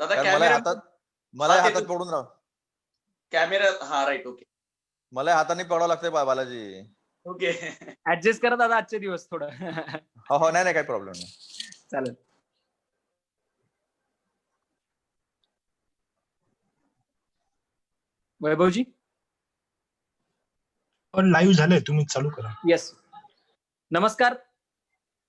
दादा कारण कॅमेरा मला हात हातात येतो पडून राव कॅमेरा. हा राईट. ओके मला हाताने पडावं लागतंय बालाजी. ओके. ऍडजस्ट करा दादा आजचे दिवस थोडं. हो नाही काही प्रॉब्लेम नाही. चालेल. वैभवजी पण लाईव्ह झालंय, तुम्ही चालू करा. येस. नमस्कार,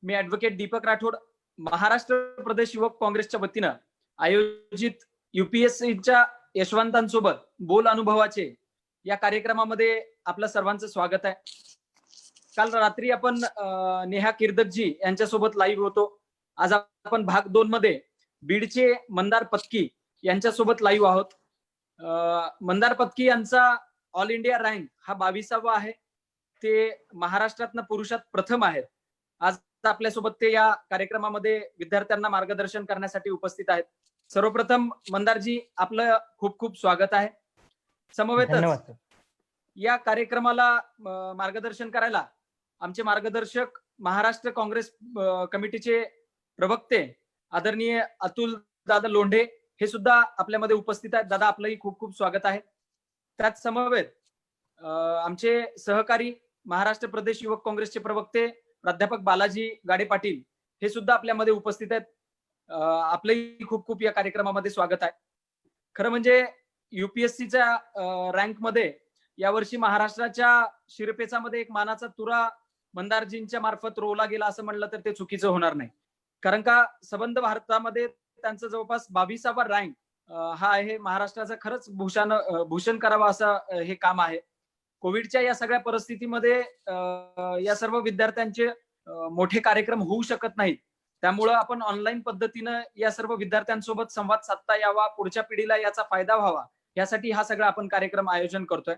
मी ऍडव्होकेट दीपक राठोड, महाराष्ट्र प्रदेश युवक काँग्रेसच्या वतीनं आयोजित UPSCच्या यशवंतांसोबत बोल अनुभवाचे या कार्यक्रमामध्ये आपलं सर्वांचं स्वागत आहे. काल रात्री आपण नेहा किर्दकजी यांच्यासोबत लाईव्ह होतो. आज आपण भाग 2 मध्ये बीडचे मंदार पत्की यांच्यासोबत लाईव्ह आहोत. मंदार पत्की यांचा ऑल इंडिया रँक हा 22वा आहे. ते महाराष्ट्रातनं पुरुषात प्रथम आहेत. आज आपल्यासोबत ते या कार्यक्रमामध्ये विद्यार्थ्यांना मार्गदर्शन करण्यासाठी उपस्थित आहेत. सर्वप्रथम मंदारजी आपलं खूप खूप स्वागत आहे. समवेतच या कार्यक्रमाला मार्गदर्शन करायला आमचे मार्गदर्शक महाराष्ट्र काँग्रेस कमिटीचे प्रवक्ते आदरणीय अतुल दादा लोंढे हे सुद्धा आपल्यामध्ये उपस्थित आहेत. दादा आपलंही खूप खूप स्वागत आहे. त्याच समवेत आमचे सहकारी महाराष्ट्र प्रदेश युवक काँग्रेसचे प्रवक्ते प्राध्यापक बालाजी गाडे पाटील हे सुद्धा आपल्यामध्ये उपस्थित आहेत. आपलंही खूप खूप या कार्यक्रमामध्ये स्वागत आहे. खरं म्हणजे UPSCच्या रँकमध्ये यावर्षी महाराष्ट्राच्या शिरपेचामध्ये एक मानाचा तुरा मंदारजींच्या मार्फत रोवला गेला असं म्हणलं तर ते चुकीचं होणार नाही. कारण का संबंध भारतामध्ये त्यांचं जवळपास 22वा रँक हा आहे. महाराष्ट्राचा खरंच भूषण करावा असं हे काम आहे. कोविडच्या या सगळ्या परिस्थितीमध्ये या सर्व विद्यार्थ्यांचे मोठे कार्यक्रम होऊ शकत नाहीत. त्यामुळं आपण ऑनलाईन पद्धतीनं या सर्व विद्यार्थ्यांसोबत संवाद साधता यावा, पुढच्या पिढीला याचा फायदा व्हावा यासाठी हा सगळा आपण कार्यक्रम आयोजन करतोय.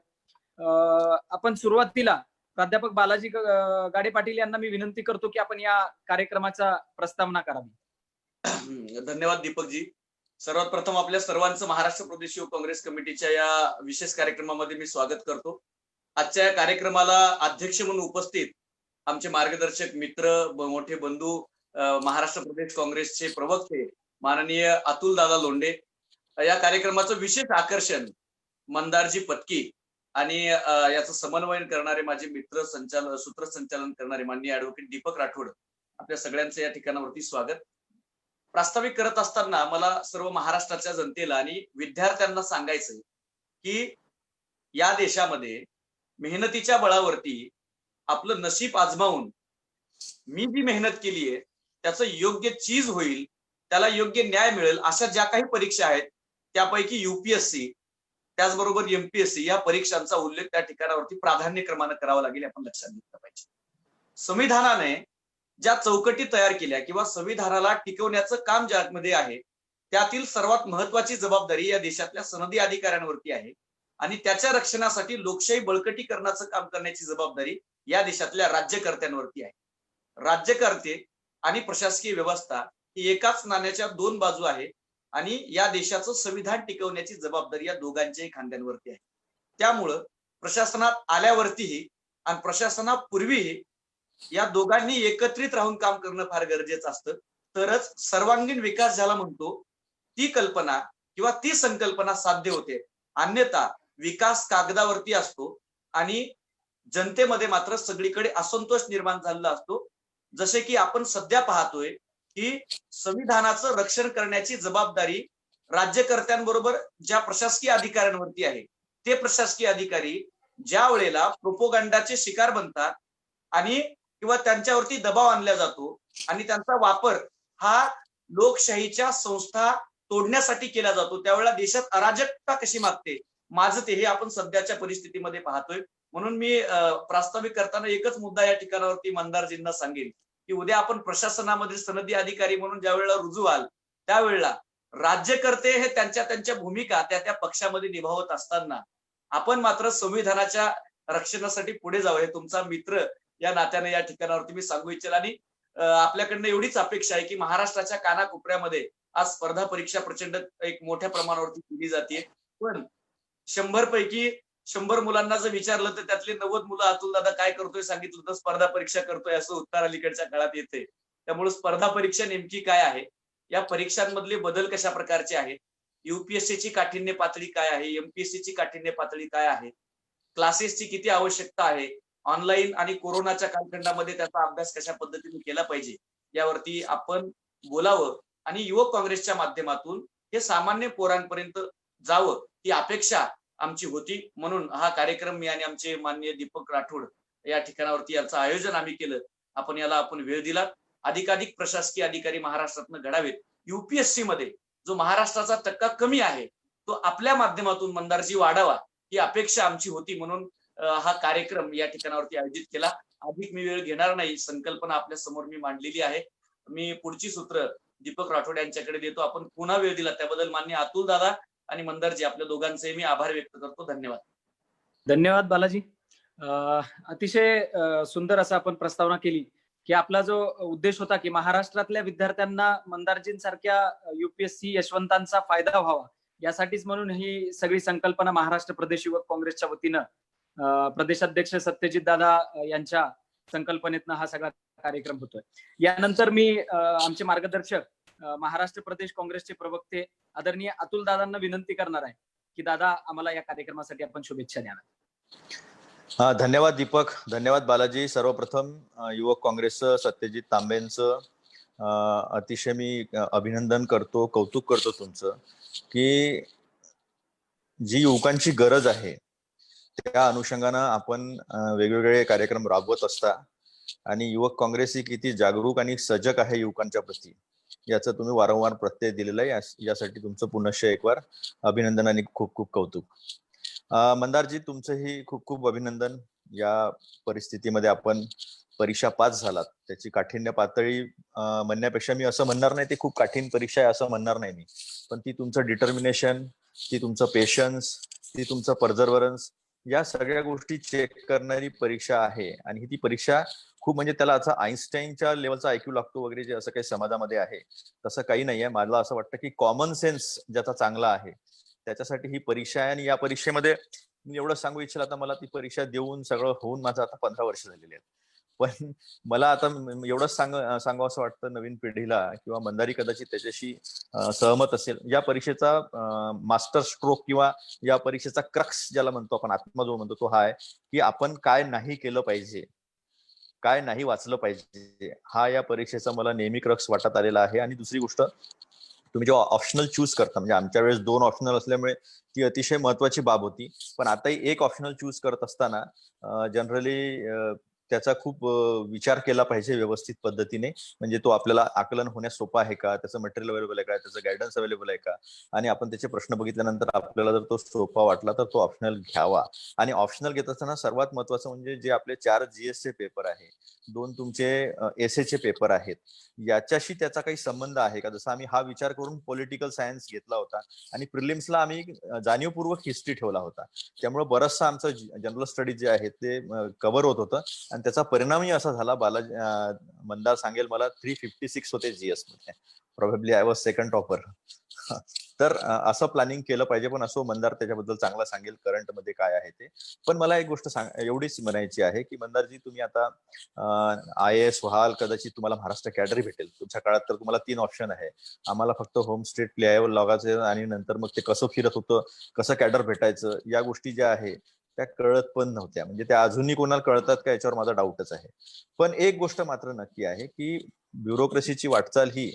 आपण सुरुवातीला प्राध्यापक बालाजी गाडे पाटील यांना मी विनंती करतो की आपण या कार्यक्रमाचा प्रस्तावना करावी. धन्यवाद दीपकजी. सर्वात प्रथम आपल्या सर्वांचं महाराष्ट्र प्रदेश युवक काँग्रेस कमिटीच्या या विशेष कार्यक्रमामध्ये मी स्वागत करतो. आजच्या या कार्यक्रमाला अध्यक्ष म्हणून उपस्थित आमचे मार्गदर्शक मित्र, मोठे बंधू, महाराष्ट्र प्रदेश काँग्रेसचे प्रवक्ते माननीय अतुल दादा लोंढे. या कार्यक्रमाचं विशेष आकर्षण मंदारजी पत्की आणि याचं समन्वय करणारे माझे मित्र, सूत्रसंचालन करणारे माननीय ऍडव्होकेट दीपक राठोड, आपल्या सगळ्यांचं या ठिकाणावरती स्वागत. प्रास्ताविक करत असताना मला सर्व महाराष्ट्राच्या जनतेला आणि विद्यार्थ्यांना सांगायचंय की या देशामध्ये मेहनतीच्या बळावरती आपलं नशीब आजमावून मी जी मेहनत केली आहे त्याचं योग्य चीज होईल, त्याला योग्य न्याय मिळेल अशा ज्या काही परीक्षा आहेत त्यापैकी UPSC त्याचबरोबर MPSC या परीक्षांचा उल्लेख त्या ठिकाणावरती प्राधान्यक्रमानं करावा लागेल, आपण लक्षात घेतलं पाहिजे. संविधानाने ज्या चौकटी तयार केल्या किंवा संविधानाला टिकवण्याचं काम ज्यामध्ये आहे त्यातील सर्वात महत्वाची जबाबदारी या देशातल्या सनदी अधिकाऱ्यांवरती आहे आणि त्याच्या रक्षणासाठी लोकशाही बळकटीकरणाचं काम करण्याची जबाबदारी या देशातल्या राज्यकर्त्यांवरती आहे. राज्यकर्ते आणि प्रशासकीय व्यवस्था ही एकाच नाण्याच्या दोन बाजू आहे आणि या देशाचं संविधान टिकवण्याची जबाबदारी या दोघांच्याही खांद्यांवरती आहे. त्यामुळं प्रशासनात आल्यावरतीही आणि प्रशासनापूर्वीही या दोघांनी एकत्रित राहून काम करणं फार गरजेचं असतं. तरच सर्वांगीण विकास ज्याला म्हणतो ती कल्पना किंवा ती संकल्पना साध्य होते. अन्यथा विकास कागदावरती असतो आणि जनतेमध्ये मात्र सगळीकडे असंतोष निर्माण झालेला असतो. जसे की आपण सध्या पाहतोय की संविधानाचं रक्षण करण्याची जबाबदारी राज्यकर्त्यांबरोबर ज्या प्रशासकीय अधिकाऱ्यांवरती आहे ते प्रशासकीय अधिकारी ज्या वेळेला प्रोपोगंडाचे शिकार बनतात आणि किंवा त्यांच्यावरती दबाव आणला जातो आणि त्यांचा वापर हा लोकशाहीच्या संस्था तोडण्यासाठी केला जातो त्यावेळेला देशात अराजकता कशी मागते माझं ते हे आपण सध्याच्या परिस्थितीमध्ये पाहतोय. म्हणून मी प्रास्ताविक करताना एकच मुद्दा या ठिकाणावरती मंदारजींना सांगेन की उद्या आपण प्रशासनामध्ये सनदी अधिकारी म्हणून ज्या वेळेला रुजू व्हाल त्यावेळेला राज्यकर्ते हे त्यांच्या भूमिका त्या पक्षामध्ये निभावत असताना आपण मात्र संविधानाच्या रक्षणासाठी पुढे जावं हे तुमचा मित्र या नात्याने या ठिकाणावरती मी सांगू इच्छेल. आणि आपल्याकडनं एवढीच अपेक्षा आहे की महाराष्ट्राच्या कानाकोपऱ्यामध्ये आज स्पर्धा परीक्षा प्रचंड एक मोठ्या प्रमाणावरती केली जाते. पण 100 पैकी 100 मुलांना जर विचारलं तर त्यातले 90 मुलं अतुल दादा काय करतोय सांगितलं तर स्पर्धा परीक्षा करतोय असं उत्तर अलीकडच्या काळात येते. त्यामुळे स्पर्धा परीक्षा नेमकी काय आहे या परीक्षांमधले बदल कशा प्रकारचे आहेत, युपीएससीची काठिण्य पातळी काय आहे, एमपीएससीची काठिण्य पातळी काय आहे, क्लासेसची किती आवश्यकता आहे, ऑनलाईन आणि कोरोनाच्या कालखंडामध्ये त्याचा अभ्यास कशा पद्धतीने केला पाहिजे, यावरती आपण बोलावं आणि युवक काँग्रेसच्या माध्यमातून हे सामान्य पोरांपर्यंत जावं ही अपेक्षा आमची होती. म्हणून हा कार्यक्रम मी आणि आमचे माननीय दीपक राठोड या ठिकाणावरती याचं आयोजन आम्ही केलं. आपण वेळ दिलात. अधिकाधिक प्रशासकीय अधिकारी महाराष्ट्रातनं घडावेत. युपीएससी मध्ये जो महाराष्ट्राचा टक्का कमी आहे तो आपल्या माध्यमातून मंदारजी वाढावा ही अपेक्षा आमची होती. म्हणून हा कार्यक्रम या ठिकाणावरती आयोजित केला. अधिक मी वेळ घेणार नाही. संकल्पना आपल्या समोर मी मांडलेली आहे. मी पुढची सूत्र दीपक राठोड यांच्याकडे देतो. आपण पुन्हा वेळ दिला त्याबद्दल माननीय अतुल दादा आणि मंदारजी आपल्या दोघांचे मी आभार व्यक्त करतो. धन्यवाद. धन्यवाद बालाजी. अतिशय सुंदर असं आपण प्रस्तावना केली की आपला जो उद्देश होता की महाराष्ट्रातल्या विद्यार्थ्यांना मंदारजींसारख्या युपीएससी यशवंतांचा फायदा व्हावा यासाठीच म्हणून ही सगळी संकल्पना महाराष्ट्र प्रदेश युवक काँग्रेसच्या वतीनं प्रदेशाध्यक्ष सत्यजित दादा यांच्या संकल्पनेतनं हा सगळा कार्यक्रम होतोय. यानंतर मी आमचे मार्गदर्शक महाराष्ट्र प्रदेश काँग्रेसचे प्रवक्ते आदरणीय अतुल दादांना विनंती करणार आहे की दादा आम्हाला या कार्यक्रमासाठी आपण शुभेच्छा द्याव्या. धन्यवाद दीपक, धन्यवाद बालाजी. सर्वप्रथम युवक काँग्रेसचं सत्यजित तांबेंचं अतिशय मी अभिनंदन करतो, कौतुक करतो तुमचं की जी युवकांची गरज आहे त्या अनुषंगानं आपण वेगवेगळे कार्यक्रम राबवत असता आणि युवक काँग्रेस ही किती जागरूक आणि सजग आहे युवकांच्या प्रती याचं तुम्ही वारंवार प्रत्यय दिलेला आहे. यासाठी तुमचं पुनश्च एक वार अभिनंदन आणि खूप खूप कौतुक. मंदारजी तुमचंही खूप खूप अभिनंदन. या परिस्थितीमध्ये आपण परीक्षा पास झालात. त्याची काठिण्य पातळी म्हणण्यापेक्षा मी असं म्हणणार नाही ती खूप कठीण परीक्षा आहे असं म्हणणार नाही मी, पण ती तुमचं डिटर्मिनेशन, ती तुमचं पेशन्स, ती तुमचं परजर्वरन्स या सगळ्या गोष्टी चेक करणारी परीक्षा आहे. आणि ही ती परीक्षा खूप म्हणजे त्याला असं आईन्स्टाईनच्या लेवलचा IQ लागतो वगैरे जे असं काही समाजामध्ये आहे तसं काही नाहीये. मला असं वाटतं की कॉमन सेन्स ज्याचा चांगला आहे त्याच्यासाठी ही परीक्षा आहे. आणि या परीक्षेमध्ये मी एवढं सांगू इच्छिला, आता मला ती परीक्षा देऊन सगळं होऊन माझं आता 15 वर्ष झालेली आहेत. पण मला आता एवढंच सांगावं असं वाटतं नवीन पिढीला किंवा मंदारी कदाचित त्याच्याशी सहमत असेल. या परीक्षेचा मास्टर स्ट्रोक किंवा या परीक्षेचा क्रक्स ज्याला म्हणतो आपण, आत्मा जो म्हणतो तो हा आहे की आपण काय नाही केलं पाहिजे, काय नाही वाचलं पाहिजे, हा या परीक्षेचा मला नेहमी क्रक्स वाटत आलेला आहे. आणि दुसरी गोष्ट, तुम्ही जेव्हा ऑप्शनल चूज करता, म्हणजे आमच्या वेळेस 2 ऑप्शनल असल्यामुळे ती अतिशय महत्वाची बाब होती, पण आताही एक ऑप्शनल चूज करत असताना जनरली त्याचा खूप विचार केला पाहिजे व्यवस्थित पद्धतीने. म्हणजे तो आपल्याला आकलन होण्यास सोपा आहे का, त्याचं मटेरियल अवेलेबल आहे का, त्याचं गायडन्स अवेलेबल आहे का, आणि आपण त्याचे प्रश्न बघितल्यानंतर आपल्याला जर तो सोपा वाटला तर तो ऑप्शनल घ्यावा. आणि ऑप्शनल घेत असताना सर्वात महत्वाचं म्हणजे जे आपले 4 GS चे पेपर आहे, 2 तुमचे एसए चे पेपर आहेत, याच्याशी त्याचा काही संबंध आहे का. जसं आम्ही हा विचार करून पॉलिटिकल सायन्स घेतला होता आणि प्रिलिम्सला आम्ही जाणीवपूर्वक हिस्ट्री ठेवला होता, त्यामुळे बरंचसं आमचं जनरल स्टडीज जे आहे ते कव्हर होत होतं. आणि त्याचा परिणामही असा झाला, मंदार सांगेल मला 356 होते GS मध्ये. Probably I was second topper. तर असं प्लॅनिंग केलं पाहिजे. पण असो, मंदार त्याच्याबद्दल चांगला सांगेल करंट मध्ये काय आहे ते. पण मला एक गोष्ट एवढीच म्हणायची आहे की मंदारजी, तुम्ही आता IAS व्हाल, कदाचित तुम्हाला महाराष्ट्र कॅडर भेटेल. तुमच्या काळात तर तुम्हाला 3 ऑप्शन आहे. आम्हाला फक्त होम स्टेट प्लेआयवर लागायचं आणि नंतर मग ते कसं फिरत होतं, कसं कॅडर भेटायचं, या गोष्टी ज्या आहे त्या कळत पण नव्हत्या. म्हणजे त्या अजूनही कोणाला कळतात का याच्यावर माझा डाऊटच आहे. पण एक गोष्ट मात्र नक्की आहे की ब्युरोक्रेसीची वाटचाल ही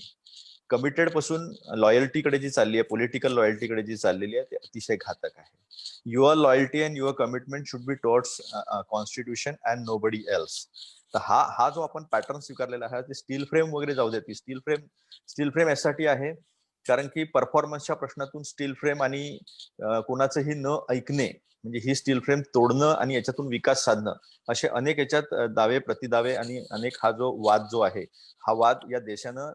कमिटेड पासून लॉयल्टीकडे जी चालली आहे, पॉलिटिकल लॉयल्टीकडे जी चाललेली आहे, ते अतिशय घातक आहे. Your loyalty and your commitment should be towards constitution and nobody else. तर हा जो आपण पॅटर्न स्वीकारलेला आहे, ते स्टील फ्रेम वगैरे जाऊ देते. स्टील फ्रेम यासाठी आहे कारण की परफॉर्मन्सच्या प्रश्नातून स्टील फ्रेम आणि कोणाचंही न ऐकणे, म्हणजे ही स्टील फ्रेम तोडणं आणि याच्यातून विकास साधणं, असे अनेक याच्यात दावे प्रतिदावे आणि अनेक हा जो वाद जो आहे, हा वाद या देशानं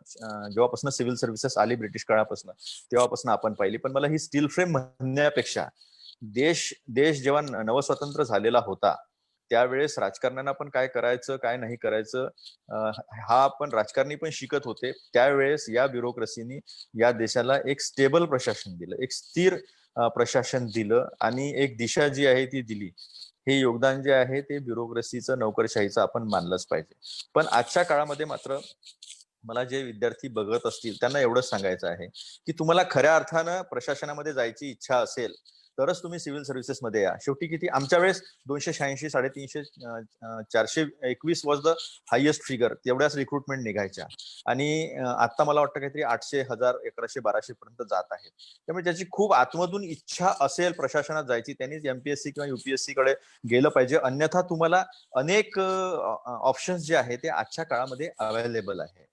जेव्हापासून सिव्हिल सर्व्हिसेस आली ब्रिटिश काळापासून तेव्हापासून आपण पाहिली. पण मला ही स्टील फ्रेम म्हणण्यापेक्षा देश जेव्हा नवस्वतंत्र झालेला होता त्यावेळेस राजकारण्यांना पण काय करायचं काय नाही करायचं हा आपण राजकारणी पण शिकत होते. त्यावेळेस या ब्युरोक्रेसीनी या देशाला एक स्टेबल प्रशासन दिलं, एक स्थिर प्रशासन दिलं आणि एक दिशा जी आहे ती दिली. हे योगदान जे आहे ते ब्युरोक्रेसीचं, नोकरशाहीचं आपण मानलंच पाहिजे. पण आजच्या काळामध्ये मात्र मला जे विद्यार्थी बघत असतील त्यांना एवढंच सांगायचं आहे की तुम्हाला खऱ्या अर्थानं प्रशासनामध्ये जायची इच्छा असेल तरच तुम्ही सिव्हिल सर्व्हिसेसमध्ये या. शेवटी किती आमच्या वेळेस 286, 350, 421 वॉज द हायेस्ट फिगर, तेवढ्याच रिक्रुटमेंट निघायच्या. आणि आता मला वाटतं काहीतरी 800, 1000, 1100, 1200 पर्यंत जात आहेत. त्यामुळे ज्याची खूप आतमधून इच्छा असेल प्रशासनात जायची त्यांनीच एमपीएससी किंवा युपीएससी कडे गेलं पाहिजे. अन्यथा तुम्हाला अनेक ऑप्शन्स जे आहे ते आजच्या काळामध्ये अवेलेबल आहे.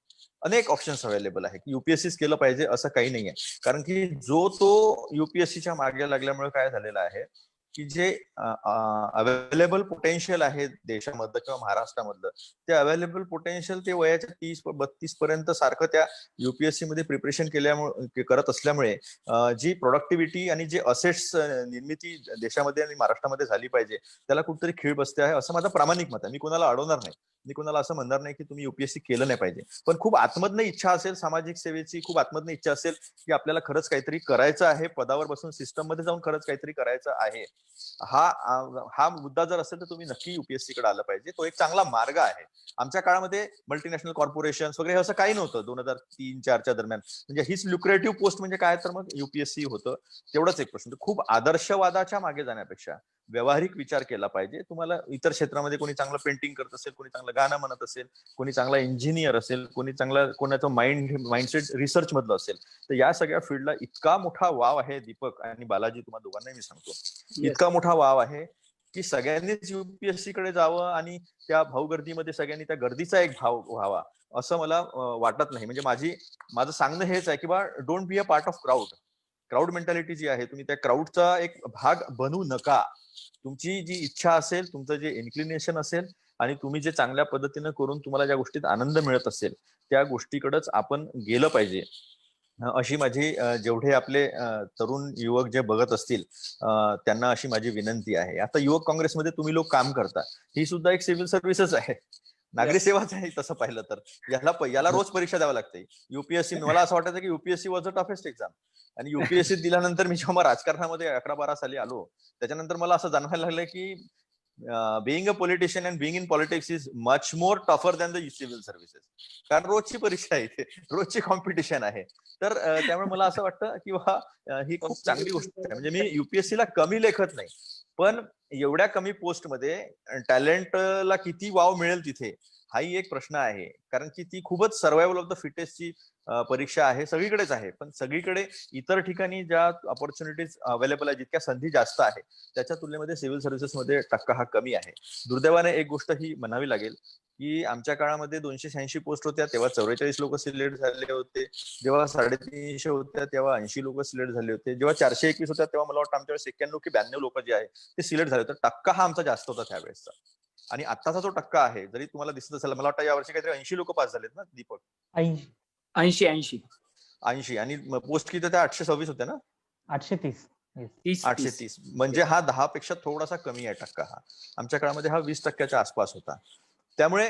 अनेक ऑप्शन्स अवेलेबल आहे. युपीएससीच केलं पाहिजे असं काही नाहीये. कारण की जो तो युपीएससीच्या मागे लागल्यामुळे काय झालेलं आहे की जे अवेलेबल पोटेन्शियल आहे देशामधलं किंवा महाराष्ट्रामधलं, ते अवेलेबल पोटेन्शियल ते वयाच्या 30-32 पर्यंत सारखं त्या युपीएससी मध्ये प्रिपरेशन केल्यामुळे करत असल्यामुळे जी प्रोडक्टिव्हिटी आणि जे असेट्स निर्मिती देशामध्ये आणि महाराष्ट्रामध्ये झाली पाहिजे त्याला कुठेतरी खीळ बसते आहे असं माझं प्रामाणिक मत आहे. मी कोणाला अडवणार नाही. मी कोणाला असं म्हणणार नाही की तुम्ही युपीएससी केलं नाही पाहिजे. पण खूप आतमधनं इच्छा असेल सामाजिक सेवेची, खूप आतमधनं इच्छा असेल की आपल्याला खरंच काहीतरी करायचं आहे, पदावर बसून सिस्टम मध्ये जाऊन खरंच काहीतरी करायचं आहे, हा मुद्दा जर असेल तर तुम्ही नक्की युपीएससी कडे आलं पाहिजे. तो एक चांगला मार्ग आहे. आमच्या काळामध्ये मल्टीनॅशनल कॉर्पोरेशन वगैरे असं काही नव्हतं 2003-4च्या दरम्यान. म्हणजे हीच लुक्रेटिव्ह पोस्ट म्हणजे काय तर मग युपीएससी होतं. तेवढाच एक प्रश्न. खूप आदर्शवादाच्या मागे जाण्यापेक्षा व्यावहारिक विचार केला पाहिजे. तुम्हाला इतर क्षेत्रामध्ये कोणी चांगलं पेंटिंग करत असेल, कोणी चांगलं गाणं म्हणत असेल, कोणी चांगला इंजिनियर असेल, कोणी चांगला कोणाचं माइंडसेट रिसर्च मधलं असेल, तर या सगळ्या फील्डला इतका मोठा वाव आहे. दीपक आणि बालाजी तुम्हाला दोघांनाही मी सांगतो, इतका मोठा वाव आहे की सगळ्यांनीच युपीएससी कडे जावं आणि त्या भाऊगर्दीमध्ये सगळ्यांनी त्या गर्दीचा एक भाव व्हावा असं मला वाटत नाही. म्हणजे माझं सांगणं हेच आहे की बा don't be a part of crowd mentality जी आहे, तुम्ही त्या क्राऊडचा एक भाग बनू नका. तुमची जी इच्छा असेल, तुमचं जे इन्क्लिनेशन असेल आणि तुम्ही जे चांगल्या पद्धतीनं करून तुम्हाला ज्या गोष्टीत आनंद मिळत असेल त्या गोष्टीकडेच आपण गेलं पाहिजे. अशी माझी जेवढे आपले तरुण युवक जे बघत असतील त्यांना अशी माझी विनंती आहे. आता युवक काँग्रेसमध्ये तुम्ही लोक काम करता, ही सुद्धा एक सिव्हिल सर्व्हिसच आहे, नागरी सेवाच आहे तसं पाहिलं तर. याला रोज परीक्षा द्यावी लागते. युपीएससी, मला असं वाटायचं की UPSC was the toughest exam. आणि युपीएससी दिल्यानंतर मी जेव्हा राजकारणामध्ये 11-12 साली आलो त्याच्यानंतर मला असं जाणवायला लागलं की being a politician and being in politics is much more tougher than the civil services. कारण रोजची परीक्षा आहे इथे, रोजची कॉम्पिटिशन आहे. तर त्यामुळे मला असं वाटतं की ही खूप चांगली गोष्ट आहे. म्हणजे मी युपीएससीला कमी लेखत नाही, पण एवढ्या कमी पोस्टमध्ये टॅलेंटला किती वाव मिळेल तिथे हाही एक प्रश्न आहे. कारण की ती खूपच सर्व्हायव्हल ऑफ द फिटेस्टची परीक्षा आहे. सगळीकडेच आहे, पण सगळीकडे इतर ठिकाणी ज्या ऑपॉर्च्युनिटीज अवेलेबल आहे, जितक्या संधी जास्त आहे त्याच्या तुलनेमध्ये सिव्हिल सर्व्हिसेसमध्ये टक्का हा कमी आहे. दुर्दैवाने एक गोष्ट ही म्हणावी लागेल की आमच्या काळामध्ये 286 पोस्ट होत्या तेव्हा 44 लोक सिलेक्ट झाले होते. जेव्हा 350 होत्या तेव्हा 80 लोक सिलेक्ट झाले होते. जेव्हा 421 होत्या तेव्हा मला वाटतं आमच्या वेळेस 91 की 92 लोक जे आहे ते सिलेक्ट झाले होते. टक्का हा आमचा जास्त होता त्यावेळेसचा. आणि आत्ताचा जो टक्का आहे, जरी तुम्हाला दिसत असेल, मला वाटतं यावर्षी काहीतरी 80 लोक पास झालेत ना दीपक? 80. आणि पोस्ट किती होत्या? 826 होत्या ना? 830. 830. म्हणजे हा 10 पेक्षा थोडासा कमी आहे टक्का. हा आमच्या काळामध्ये हा 20% आसपास होता. त्यामुळे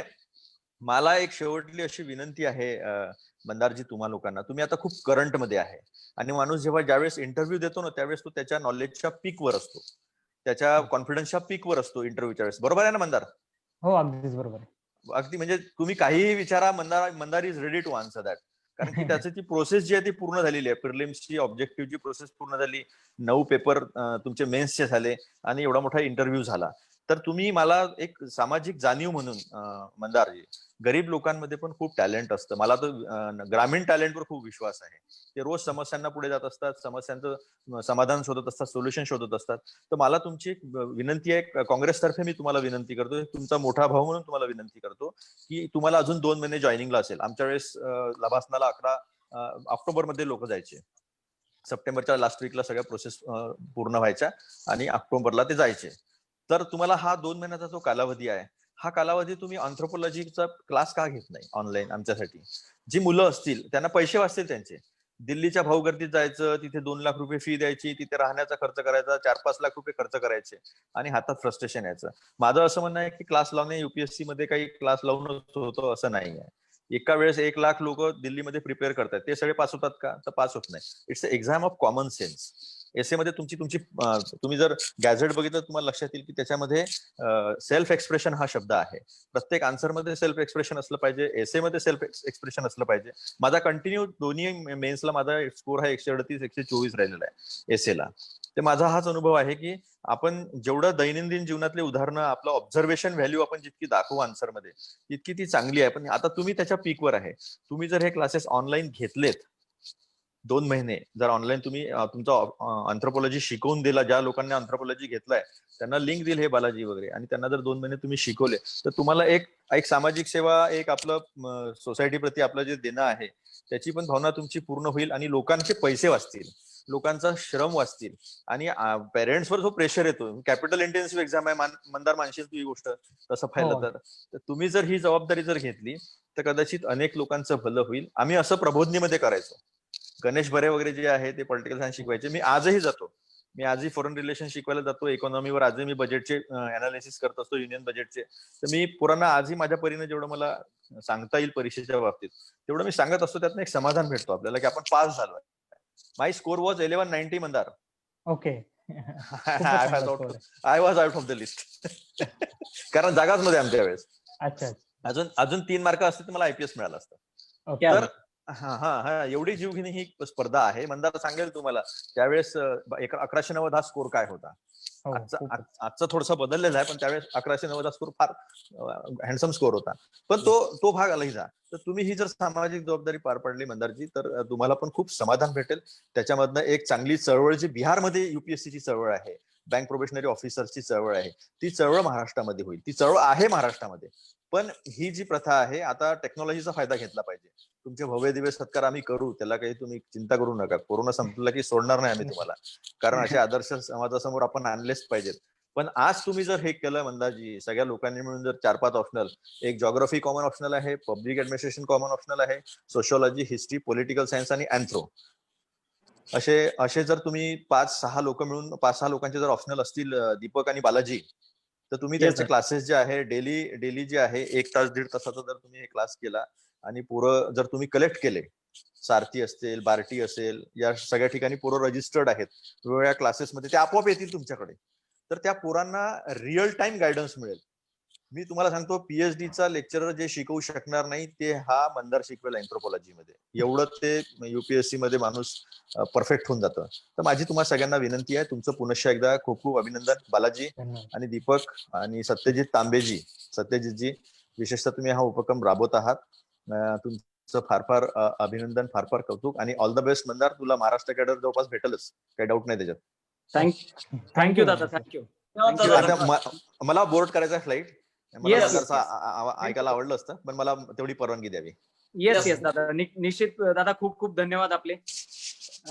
मला एक शेवटली अशी विनंती आहे मंदारजी तुम्हा लोकांना, तुम्ही आता खूप करंट मध्ये आहे आणि माणूस जेव्हा ज्यावेळेस इंटरव्ह्यू देतो ना त्यावेळेस तो त्याच्या नॉलेजच्या पीकवर असतो, त्याच्या कॉन्फिडन्सच्या पीकवर असतो इंटरव्ह्यूच्या वेळेस. बरोबर आहे ना मंदार? हो, अगदीच बरोबर आहे. अगदी. म्हणजे तुम्ही काहीही विचारा, Mandar is ready to answer that. कारण की त्याची ती प्रोसेस जी आहे ती पूर्ण झालेली आहे. प्रिलिम्सची ऑब्जेक्टिव्हची प्रोसेस पूर्ण झाली, 9 पेपर तुमचे मेन्सचे झाले आणि एवढा मोठा इंटरव्ह्यू झाला. तर तुम्ही मला एक सामाजिक जाणीव म्हणून मंदारजी, गरीब लोकांमध्ये पण खूप टॅलेंट असतं. मला तर ग्रामीण टॅलेंटवर खूप विश्वास आहे. ते रोज समस्यांना पुढे जात असतात, समस्यांचं समाधान शोधत असतात, सोल्युशन शोधत असतात. तर मला तुमची एक विनंती आहे, काँग्रेसतर्फे मी तुम्हाला विनंती करतो, तुमचा मोठा भाऊ म्हणून तुम्हाला विनंती करतो की तुम्हाला अजून 2 महिने जॉईनिंगला असेल. आमच्या वेळेस लभासनाला 11 ऑक्टोबरमध्ये लोक जायचे. सप्टेंबरच्या लास्ट वीकला सगळ्या प्रोसेस पूर्ण व्हायच्या आणि ऑक्टोबरला ते जायचे. तर तुम्हाला हा 2 महिन्याचा जो कालावधी आहे, हा कालावधी तुम्ही अँथ्रोपॉलॉजीचा क्लास का घेत नाही ऑनलाईन आमच्यासाठी? जी मुलं असतील त्यांना पैसे वाचतील त्यांचे. दिल्लीच्या भाऊगर्दीत जायचं, तिथे 2 लाख रुपये फी द्यायची, तिथे राहण्याचा खर्च करायचा, 4-5 लाख रुपये खर्च करायचे आणि हातात फ्रस्ट्रेशन यायचं. माझं असं म्हणणं आहे की क्लास लावणे युपीएससी मध्ये काही क्लास लावूनच होतं असं नाही आहे. एका वेळेस 1 लाख लोक दिल्लीमध्ये प्रिपेअर करतात, ते सगळे पास होतात का? तर पास होत नाही. It's a exam of common sense. Essay मध्ये तुम्ही जर गॅझेट बघितलं तुम्हाला लक्षात येईल की त्याच्यामध्ये सेल्फ एक्सप्रेशन हा शब्द आहे. प्रत्येक आन्सर मध्ये सेल्फ एक्सप्रेशन असलं पाहिजे, एसे मध्ये सेल्फ एक्सप्रेशन असलं पाहिजे. माझा कंटिन्यू दोन्ही मेन्सला माझा स्कोर हा 138-124 राहिलेला आहे एसेला. ते माझा हाच अनुभव आहे की आपण जेवढं दैनंदिन जीवनातले उदाहरणं आपलं ऑब्झर्वेशन व्हॅल्यू आपण जितकी दाखवू आन्सरमध्ये तितकी ती चांगली आहे. पण आता तुम्ही त्याच्या पीकवर आहे. तुम्ही जर हे क्लासेस ऑनलाईन घेतलेत 2 महिने, जर ऑनलाईन तुम्ही तुमचा अँथ्रोपॉलॉजी शिकवून दिला, ज्या लोकांनी अँथ्रोपॉलॉजी घेतलाय त्यांना लिंक दिली हे बालाजी वगैरे, आणि त्यांना जर 2 महिने तुम्ही शिकवले तर तुम्हाला एक सामाजिक सेवा, एक आपलं सोसायटी प्रती आपलं जे देणं आहे त्याची पण भावना तुमची पूर्ण होईल आणि लोकांचे पैसे वाचतील, लोकांचा श्रम वाचतील. आणि पेरेंट्सवर जो प्रेशर येतो, कॅपिटल इंटेन्सिव्ह एक्झाम आहे, मंदार मानशील तू ही गोष्ट तसं पाहिलं तर तुम्ही जर ही जबाबदारी जर घेतली तर कदाचित अनेक लोकांचं भलं होईल. आम्ही असं प्रबोधनीमध्ये करायचो. गणेश बरे वगैरे जे आहे ते पॉलिटिकल सायन्स शिकवायचे. मी आजही जातो, मी आजही फॉरेन रिलेशन शिकवायला जातो. इकॉनॉमीवर आजही मी बजेटचे अनालिसिस करत असतो, युनियन बजेटचे. तर मी पुराणा आजही माझ्या परीने जेवढं मला सांगता येईल परीक्षेच्या बाबतीत तेवढं मी सांगत असतो. त्यातनं एक समाधान भेटतो आपल्याला की आपण पास झालोय. My score was 1190 Mandar. Okay. I was out of the list. कारण जागाच मध्ये आमच्या वेळेस अच्छा. अजून 3 मार्क असते तर मला आयपीएस मिळालं असतं. ओके. तर हा एवढी जीवघेणी ही स्पर्धा आहे. मंदार सांगेल तुम्हाला त्यावेळेस 1190 हा स्कोर काय होता. आजचा थोडासा बदललेला आहे, पण त्यावेळेस 1190 हा स्कोर फार हँडसम स्कोर होता. पण तो भाग आलाही जा. तर तुम्ही ही जर सामाजिक जबाबदारी पार पाडली मंदारजी तर तुम्हाला पण खूप समाधान भेटेल. त्याच्यामधनं एक चांगली चळवळ जी बिहारमध्ये युपीएससीची चळवळ आहे, बँक प्रोबेशनरी ऑफिसरची चळवळ आहे, ती चळवळ महाराष्ट्रामध्ये होईल. ती चळवळ आहे महाराष्ट्रामध्ये. पण ही जी प्रथा आहे, आता टेक्नॉलॉजीचा फायदा घेतला पाहिजे. तुमचे भव्य दिव्य सत्कार आम्ही करू, त्याला काही तुम्ही चिंता करू नका. कोरोना संपला की सोडणार नाही आम्ही तुम्हाला, कारण असे आदर्श समाजासमोर आपण आणलेच पाहिजेत. पण आज तुम्ही जर हे केलं मंदाजी, सगळ्या लोकांनी मिळून जर 4-5 ऑप्शनल, एक जॉग्राफी कॉमन ऑप्शनल आहे, पब्लिक ऍडमिनिस्ट्रेशन कॉमन ऑप्शनल आहे, सोशिओलॉजी, हिस्ट्री, पॉलिटिकल सायन्स आणि अँथ्रो, असे जर तुम्ही 5-6 लोक मिळून 5-6 लोकांचे जर ऑप्शनल असतील दीपक आणि बालाजी, तर तुम्ही त्यांचे क्लासेस जे आहे डेली जे आहे 1 तास 1.5 तासाचा जर तुम्ही हे क्लास केला आणि पोरं जर तुम्ही कलेक्ट केले, सारथी असेल, बार्टी असेल, या सगळ्या ठिकाणी पोरं रजिस्टर्ड आहेत वेगवेगळ्या क्लासेसमध्ये, ते आपोआप येतील तुमच्याकडे. तर त्या पोरांना रिअल टाइम गायडन्स मिळेल. मी तुम्हाला सांगतो, पीएचडीचा लेक्चरर जे शिकवू शकणार नाही ते हा मंदार शिकवेल अँथ्रोपॉलॉजीमध्ये. एवढं ते युपीएससी मध्ये माणूस परफेक्ट होऊन जातं. तर माझी तुम्हाला सगळ्यांना विनंती आहे, तुमचं पुनश्च एकदा खूप खूप अभिनंदन बालाजी आणि दीपक आणि सत्यजित तांबेजी. सत्यजितजी, विशेषतः तुम्ही हा उपक्रम राबवत आहात, तुमचं फार फार अभिनंदन, फार फार कौतुक आणि ऑल द बेस्ट. मंदार, तुला महाराष्ट्र कॅडर जवळपास भेटेलच, काही डाऊट नाही त्याच्यात. थँक्यू दादा, थँक्यू. मला बोर्ड करायचा फ्लाईट, मला Yes, मंदारचं ऐकायला आवडलं असतं, पण मला तेवढी परवानगी द्यावी. येस दादा, निश्चित दादा. खूप खूप धन्यवाद आपले.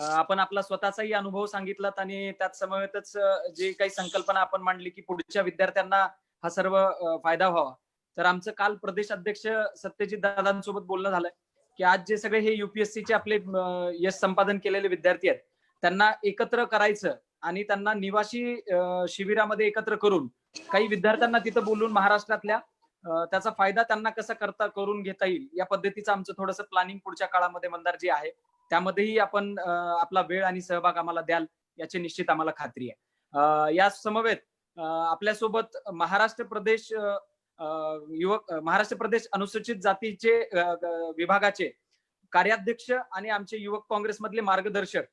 आपण आपला स्वतःचाही अनुभव सांगितलात आणि त्याच समवेतच जे काही संकल्पना आपण मांडली की पुढच्या विद्यार्थ्यांना हा सर्व फायदा व्हावा. तर आमचं काल प्रदेश अध्यक्ष सत्यजित दादांसोबत बोलणं झालंय की आज जे सगळे हे युपीएससीचे आपले यश संपादन केलेले विद्यार्थी आहेत त्यांना एकत्र करायचं आणि त्यांना निवासी शिबिरामध्ये एकत्र करून काही विद्यार्थ्यांना तिथं बोलून महाराष्ट्रातल्या त्याचा फायदा त्यांना कसा करून घेता येईल या पद्धतीचं आमचं थोडंसं प्लॅनिंग पुढच्या काळामध्ये मंदार जे आहे त्यामध्येही आपण आपला वेळ आणि सहभाग आम्हाला द्याल याची निश्चित आम्हाला खात्री आहे. या समवेत आपल्यासोबत महाराष्ट्र प्रदेश महाराष्ट्र प्रदेश अनुसूचित जातीचे विभागाचे कार्याध्यक्ष आणि आमचे युवक काँग्रेसमधले मार्गदर्शक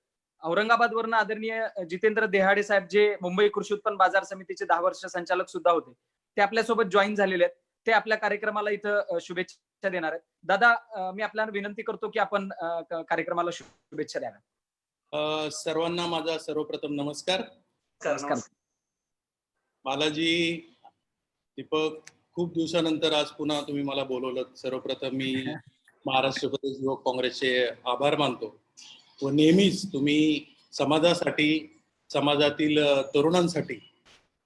औरंगाबादवरनं आदरणीय जितेंद्र देहाडे साहेब, जे मुंबई कृषी उत्पन्न बाजार समितीचे 10 वर्ष संचालक सुद्धा होते, ते आपल्यासोबत जॉईन झालेले आहेत. ते आपल्या कार्यक्रमाला इथं शुभेच्छा देणार आहेत. दादा, मी आपल्याला विनंती करतो की आपण कार्यक्रमाला शुभेच्छा द्याव्या. सर्वांना माझा सर्वप्रथम नमस्कार. बालाजी, दीपक, खूप दिवसानंतर आज पुन्हा तुम्ही मला बोलवलं. सर्वप्रथम मी महाराष्ट्र प्रदेश युवक काँग्रेसचे आभार मानतो व नेहमीच तुम्ही समाजासाठी, समाजातील तरुणांसाठी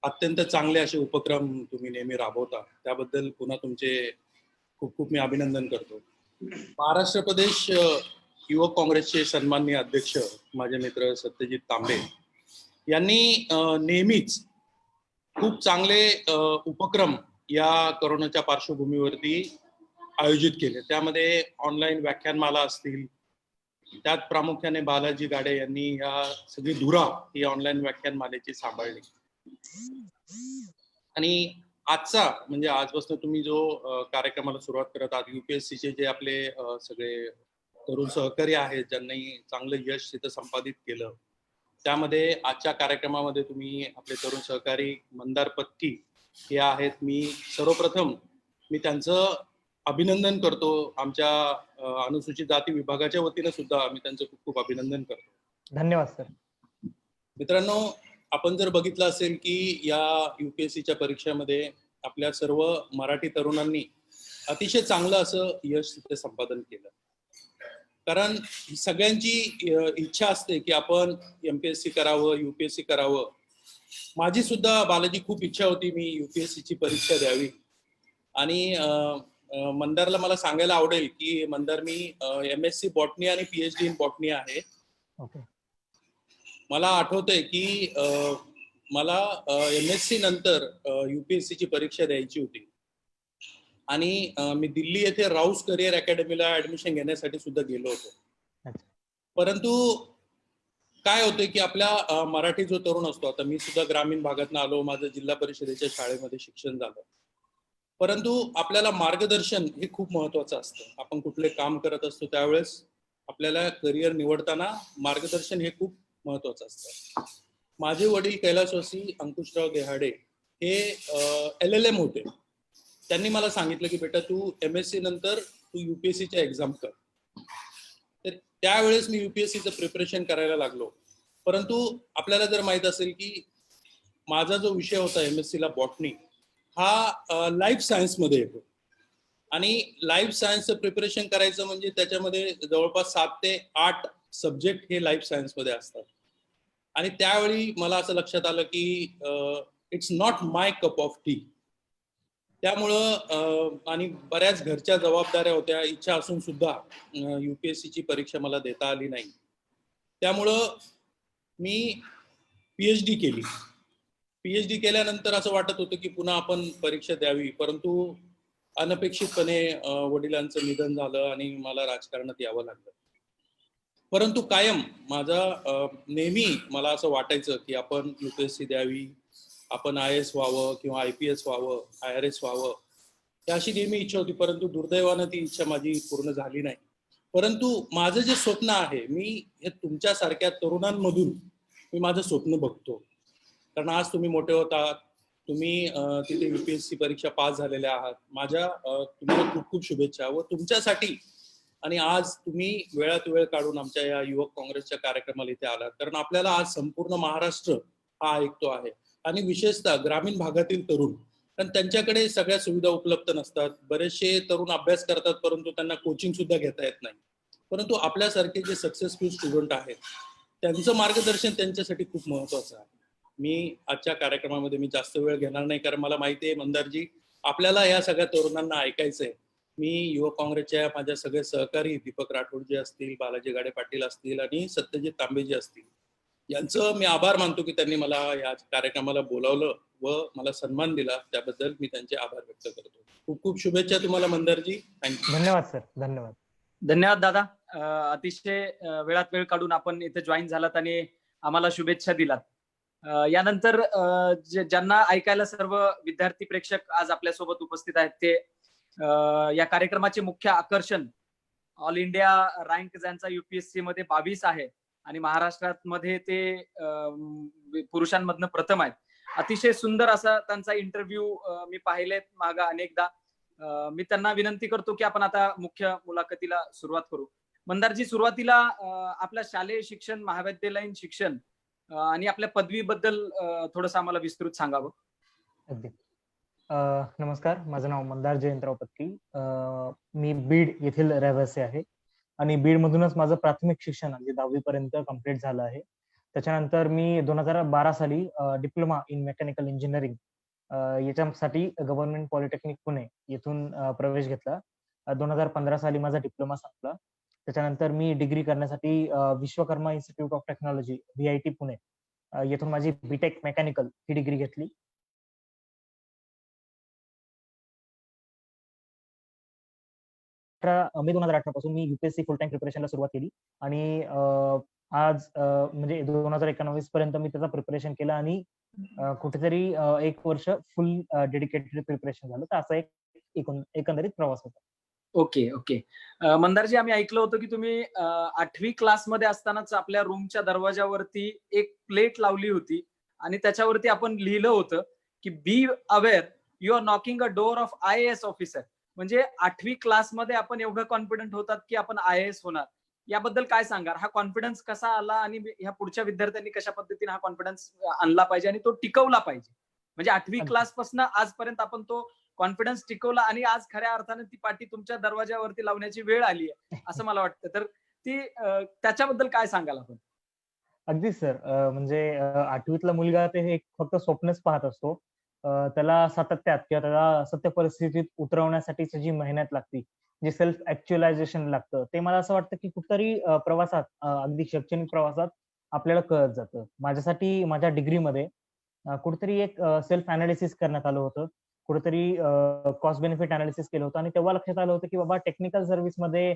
अत्यंत चांगले असे उपक्रम तुम्ही नेहमी राबवता, त्याबद्दल पुन्हा तुमचे खूप खूप मी अभिनंदन करतो. महाराष्ट्र प्रदेश युवक काँग्रेसचे सन्माननीय अध्यक्ष माझे मित्र सत्यजित तांबे यांनी नेहमीच खूप चांगले उपक्रम या कोरोनाच्या पार्श्वभूमीवरती आयोजित केले. त्यामध्ये ऑनलाईन व्याख्यानमाला असतील त्यात प्रामुख्याने बालाजी गाडे यांनी या सगळी धुरा ही ऑनलाईन व्याख्यानमालेची सांभाळली. आणि आजचा म्हणजे आजपासून तुम्ही जो कार्यक्रमाला सुरुवात करत आहात, युपीएससीचे जे आपले सगळे तरुण सहकारी आहेत ज्यांनी चांगलं यश तिथं संपादित केलं, त्यामध्ये आजच्या कार्यक्रमामध्ये तुम्ही आपले तरुण सहकारी मंदार पत्की हे आहेत. सर्वप्रथम मी त्यांचं अभिनंदन करतो. आमच्या अनुसूचित जाती विभागाच्या वतीने सुद्धा मी त्यांचं खूप खूप अभिनंदन करतो. धन्यवाद सर. मित्रांनो, आपण जर बघितलं असेल की या युपीएससीच्या परीक्षेमध्ये आपल्या सर्व मराठी तरुणांनी अतिशय चांगलं असं यश तिथे संपादन केलं. कारण सगळ्यांची इच्छा असते की आपण एमपीएससी करावं, युपीएससी करावं. माझी सुद्धा बालाजी खूप इच्छा होती मी युपीएससीची परीक्षा द्यावी. आणि मंदारला मला सांगायला आवडेल की मंदार, मी एमएससी बॉटनी आणि पीएचडी इन बॉटनी आहे. ओके. मला आठवतंय की मला एमएससी नंतर युपीएससीची परीक्षा द्यायची होती आणि मी दिल्ली येथे राऊस करिअर अकॅडमीला ऍडमिशन घेण्यासाठी सुद्धा गेलो होतो. परंतु काय होतं की आपल्या मराठी जो तरुण असतो, आता मी सुद्धा ग्रामीण भागातून आलो, माझं जिल्हा परिषदेच्या शाळेमध्ये शिक्षण झालं, परंतु आपल्याला मार्गदर्शन हे खूप महत्वाचं असतं. आपण कुठले काम करत असतो त्यावेळेस आपल्याला करिअर निवडताना मार्गदर्शन हे खूप महत्वाचं असतं. माझे वडील कैलासवासी अंकुशराव देहाडे हे LLM होते. त्यांनी मला सांगितलं की बेटा तू एमएससी नंतर तू युपीएससीच्या एक्झाम कर. तर त्यावेळेस मी युपीएससीचं प्रिपरेशन करायला लागलो. परंतु आपल्याला जर माहित असेल की माझा जो विषय होता एमएससीला बॉटनी हा लाईफ सायन्समध्ये येतो आणि लाईफ सायन्सचं प्रिपरेशन करायचं म्हणजे त्याच्यामध्ये जवळपास 7 ते 8 सब्जेक्ट हे लाईफ सायन्समध्ये असतात. आणि त्यावेळी मला असं लक्षात आलं की it's not my cup of T. त्यामुळं आणि बऱ्याच घरच्या जबाबदाऱ्या होत्या, इच्छा असून सुद्धा युपीएससीची परीक्षा मला देता आली नाही. त्यामुळं मी पीएचडी केली. पीएचडी केल्यानंतर असं वाटत होतं की पुन्हा आपण परीक्षा द्यावी, परंतु अनपेक्षितपणे वडिलांचं निधन झालं आणि मला राजकारणात यावं लागलं. परंतु कायम माझा नेहमी मला असं वाटायचं की आपण युपीएससी द्यावी, आपण IAS व्हावं किंवा IPS व्हावं, IRS व्हावं, ही अशी नेहमी इच्छा होती. परंतु दुर्दैवानं ती इच्छा माझी पूर्ण झाली नाही. परंतु माझं जे स्वप्न आहे, मी हे तुमच्यासारख्या तरुणांमधून मी माझं स्वप्न बघतो. कारण आज तुम्ही मोठे होत आहात, तुम्ही तिथे युपीएससी परीक्षा पास झालेल्या आहात. माझ्या तुम्हाला खूप खूप शुभेच्छा. व तुमच्यासाठी आणि आज तुम्ही वेळात वेळ काढून आमच्या या युवक काँग्रेसच्या कार्यक्रमाला इथे आलात, कारण आपल्याला आज संपूर्ण महाराष्ट्र हा ऐकतो आहे आणि विशेषतः ग्रामीण भागातील तरुण, कारण त्यांच्याकडे सगळ्या सुविधा उपलब्ध नसतात. बरेचसे तरुण अभ्यास करतात परंतु त्यांना कोचिंग सुद्धा घेता येत नाही. परंतु आपल्यासारखे जे सक्सेसफुल स्टुडंट आहेत त्यांचं मार्गदर्शन त्यांच्यासाठी खूप महत्वाचं आहे. मी आजच्या कार्यक्रमामध्ये मी जास्त वेळ घेणार नाही, कारण मला माहिती आहे मंदारजी आपल्याला या सगळ्या तरुणांना ऐकायचंय. मी युवक काँग्रेसच्या माझ्या सगळे सहकारी दीपक राठोड जे असतील, बालाजी गाडे पाटील असतील आणि सत्यजित तांबे जे असतील, यांचं मी आभार मानतो की त्यांनी मला या कार्यक्रमाला बोलावलं व मला सन्मान दिला. त्याबद्दल मी त्यांचे आभार व्यक्त करतो. खूप खूप शुभेच्छा तुम्हाला मंदारजी. थँक्यू. धन्यवाद सर. धन्यवाद. धन्यवाद दादा. अतिशय वेळात वेळ काढून आपण इथे जॉईन झालात आणि आम्हाला शुभेच्छा दिलात. यानंतर ज्यांना ऐकायला सर्व विद्यार्थी प्रेक्षक आज आपल्यासोबत उपस्थित आहेत, ते या कार्यक्रमाचे मुख्य आकर्षण ऑल इंडिया रँक ज्यांचा युपीएससी मध्ये 22 आहे आणि महाराष्ट्रात मध्ये ते पुरुषांमधनं प्रथम आहेत. अतिशय सुंदर असा त्यांचा इंटरव्ह्यू मी पाहिलेत मागा अनेकदा. मी त्यांना विनंती करतो की आपण आता मुख्य मुलाखतीला सुरुवात करू. मंदारजी, सुरुवातीला आपल्या शालेय शिक्षण, महाविद्यालयीन शिक्षण आणि आपल्या पदवीबद्दल थोडंसं आम्हाला विस्तृत सांगावं. अगदी. नमस्कार, माझं नाव मंदार जयंतराव पत्की. मी बीड येथील रहिवासी आहे आणि बीड मधूनच माझं प्राथमिक शिक्षण म्हणजे 10वी पर्यंत कम्प्लीट झालं आहे. त्याच्यानंतर मी 2012 साली डिप्लोमा इन मेकॅनिकल इंजिनिअरिंग याच्यासाठी गव्हर्नमेंट पॉलिटेक्निक पुणे येथून प्रवेश घेतला. 2015 साली माझा डिप्लोमा संपला. त्याच्यानंतर मी डिग्री करण्यासाठी Vishwakarma institute of technology VIT Pune येथून माझी बीटेक मेकॅनिकल ही डिग्री घेतली. मे 2018 पासून मी युपीएससी फुल टाइम प्रिपरेशनला सुरुवात केली आणि आज म्हणजे 2019 पर्यंत मी त्याचं प्रिपरेशन केलं आणि कुठेतरी 1 वर्ष फुल डेडिकेटेड प्रिपरेशन झालं. तर असा एक एकंदरीत प्रवास होता. Okay, okay. मंदारजी, आम्ही ऐकलं होतं की तुम्ही 8वी क्लासमध्ये असतानाच आपल्या रूमच्या दरवाजावरती एक प्लेट लावली होती आणि त्याच्यावरती आपण लिहिलं होतं की be aware you are knocking a door of IAS officer. म्हणजे 8वी क्लासमध्ये आपण एवढं कॉन्फिडंट होतात की आपण IAS होणार. याबद्दल काय सांगाल? हा कॉन्फिडन्स कसा आला आणि ह्या पुढच्या विद्यार्थ्यांनी कशा पद्धतीने हा कॉन्फिडन्स आणला पाहिजे आणि तो टिकवला पाहिजे? म्हणजे 8वी अगदी. क्लासपासून आजपर्यंत आपण तो कॉन्फिडन्स टिकवला आणि आज खऱ्या अर्थाने ती पाटी तुमच्या दरवाजावरती लावण्याची वेळ आली आहे असं मला वाटतं. तर ती त्याच्याबद्दल काय सांगाल आपण? अगदीच सर. म्हणजे 8वीतला मुलगा ते हे फक्त स्वप्नच पाहत असतो. त्याला सातत्यात किंवा त्याला सत्य परिस्थितीत उतरवण्यासाठीची जी मेहनत लागते, जे सेल्फ ॲक्च्युअलायझेशन लागतं, ते मला असं वाटतं की कुठेतरी प्रवासात अगदी शैक्षणिक प्रवासात आपल्याला कळत जातं. माझ्यासाठी माझ्या डिग्रीमध्ये कुठेतरी एक सेल्फ एनालिसिस करण्यात आलं होतं. कुठेतरी कॉस्ट बेनिफिट एनालिसिस केलं होतं आणि तेव्हा लक्षात आलं होतं की बाबा टेक्निकल सर्व्हिसमध्ये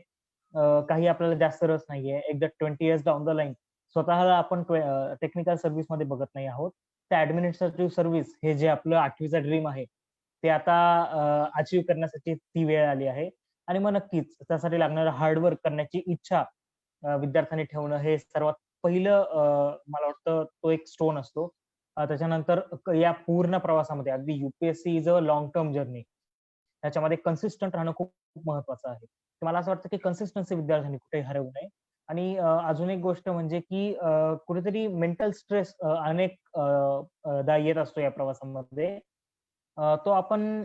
काही आपल्याला जास्त रस नाहीये. एकदा 20 इयर्स डाउन द लाईन स्वतःला आपण टेक्निकल सर्व्हिसमध्ये बघत नाही आहोत. त्या ॲडमिनिस्ट्रेटिव्ह सर्व्हिस हे जे आपलं 8वीचं ड्रीम आहे, ते आता अचीव्ह करण्यासाठी ती वेळ आली आहे. आणि मग नक्कीच त्यासाठी लागणारं हार्ड करण्याची इच्छा विद्यार्थ्यांनी ठेवणं हे सर्वात पहिलं मला वाटतं तो एक स्टोन असतो. त्याच्यानंतर या पूर्ण प्रवासामध्ये अगदी UPSC is a long term journey. त्याच्यामध्ये कन्सिस्टंट राहणं खूप महत्वाचं आहे. तर मला असं वाटतं की कन्सिस्टन्सी विद्यार्थ्यांनी कुठेही हरवू नये. आणि अजून एक गोष्ट म्हणजे की कुठेतरी मेंटल स्ट्रेस अनेक दा येत असतो या प्रवासामध्ये. तो आपण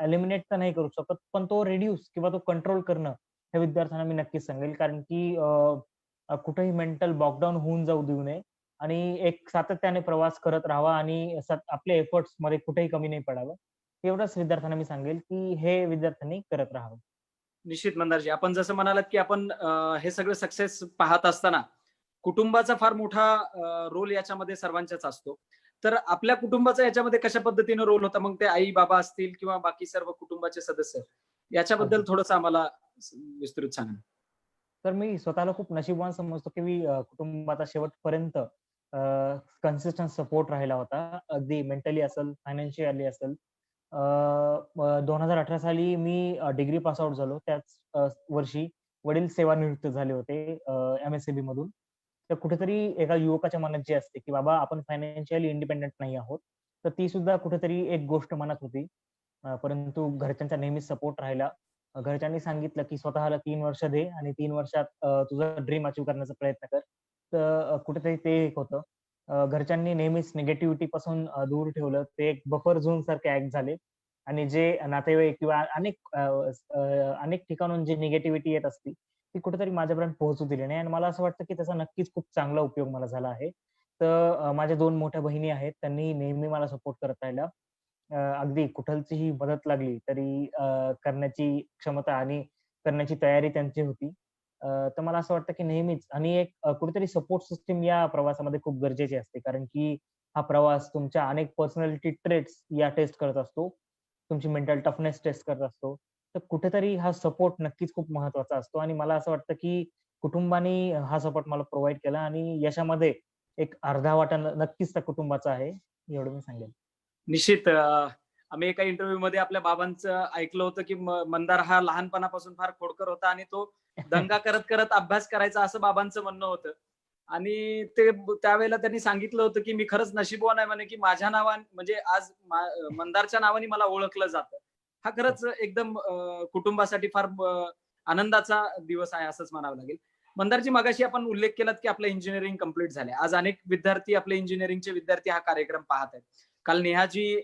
एलिमिनेट तर नाही करू शकत, पण तो रिड्यूस किंवा तो कंट्रोल करणं हे विद्यार्थ्यांना मी नक्कीच सांगेल. कारण की कुठेही मेंटल बॉकडाऊन होऊन जाऊ देऊ नये आणि एक सातत्याने प्रवास करत राहावा आणि आपल्या एफर्ट्समध्ये कुठेही कमी नाही पडावं. एवढंच विद्यार्थ्यांना मी सांगेल की हे विद्यार्थ्यांनी करत राहावं. निश्चित मंदारजी, आपण जसं म्हणालात की आपण हे सगळं सक्सेस पाहत असताना कुटुंबाचा फार मोठा रोल याच्यामध्ये सर्वांच्याच असतो. तर आपल्या कुटुंबाचा याच्यामध्ये कशा पद्धतीने रोल होता? मग ते आई बाबा असतील किंवा बाकी सर्व कुटुंबाचे सदस्य, याच्याबद्दल अगदी. थोडंसं आम्हाला विस्तृत सांगा. तर मी स्वतःला खूप नशीबवान समजतो की मी कुटुंबाचा शेवटपर्यंत कन्सिस्टंट सपोर्ट राहिला होता. अगदी मेंटली असेल, फायनान्शियली असेल. 2018 साली मी डिग्री पास आउट झालो. त्याच वर्षी वडील सेवानिवृत्त झाले होते MSCB मधून. तर कुठेतरी एका युवकाच्या मनात जी असते की बाबा आपण फायनान्शियली इंडिपेंडंट नाही आहोत. तर ती सुद्धा कुठेतरी एक गोष्ट मनात होती. परंतु घरच्यांचा नेहमीच सपोर्ट राहिला. घरच्यांनी सांगितलं की स्वतःला 3 वर्ष दे आणि 3 वर्षात तुझा ड्रीम अचीव्ह करण्याचा प्रयत्न कर. तर कुठेतरी ते एक होतं. घरच्यांनी नेहमीच निगेटिव्हिटी पासून दूर ठेवलं. ते एक बफर झोन सारखे ऍक्ट झाले आणि जे नातेवाईक किंवा अनेक ठिकाणून जी निगेटिव्हिटी येत असती, ती कुठेतरी माझ्यापर्यंत पोहोचू दिली नाही आणि मला असं वाटतं की त्याचा नक्कीच खूप चांगला उपयोग मला झाला आहे. तर माझ्या 2 मोठ्या बहिणी आहेत. त्यांनी नेहमी मला सपोर्ट करत राहिल्या. अगदी कुठलचीही मदत लागली तरी करण्याची क्षमता आणि करण्याची तयारी त्यांची होती. तर मला असं वाटतं की नेहमीच आणि एक कुठेतरी सपोर्ट सिस्टम या प्रवासामध्ये खूप गरजेची असते. कारण की हा प्रवास तुमच्या अनेक पर्सनॅलिटी ट्रेट्स या टेस्ट करत असतो. तुमची मेंटल टफनेस टेस्ट करत असतो. तर कुठेतरी हा सपोर्ट नक्कीच खूप महत्वाचा असतो आणि मला असं वाटतं की कुटुंबाने हा सपोर्ट मला प्रोव्हाईड केला आणि यशामध्ये एक अर्धा वाटा नक्कीच त्या कुटुंबाचा आहे, एवढं मी सांगेन. निश्चित. आम्ही एका इंटरव्ह्यू मध्ये आपल्या बाबांचं ऐकलं होतं की मंदार हा लहानपणापासून फार खोडकर होता आणि तो दंगा करत करत अभ्यास करायचा, असं बाबांचं म्हणणं होतं. आणि ते त्यावेळेला त्यांनी सांगितलं होतं की मी खरंच नशीबवान आहे म्हणे की माझ्या नावाने म्हणजे आज मंदारच्या नावाने मला ओळखलं जातं. हा खरंच एकदम कुटुंबासाठी फार आनंदाचा दिवस आहे असंच म्हणावं लागेल. मंदारजी, मगाशी आपण उल्लेख केलात की आपलं इंजिनिअरिंग कंप्लीट झालंय. आज अनेक विद्यार्थी, आपले इंजिनिअरिंगचे विद्यार्थी हा कार्यक्रम पाहत आहेत. काल नेहाजी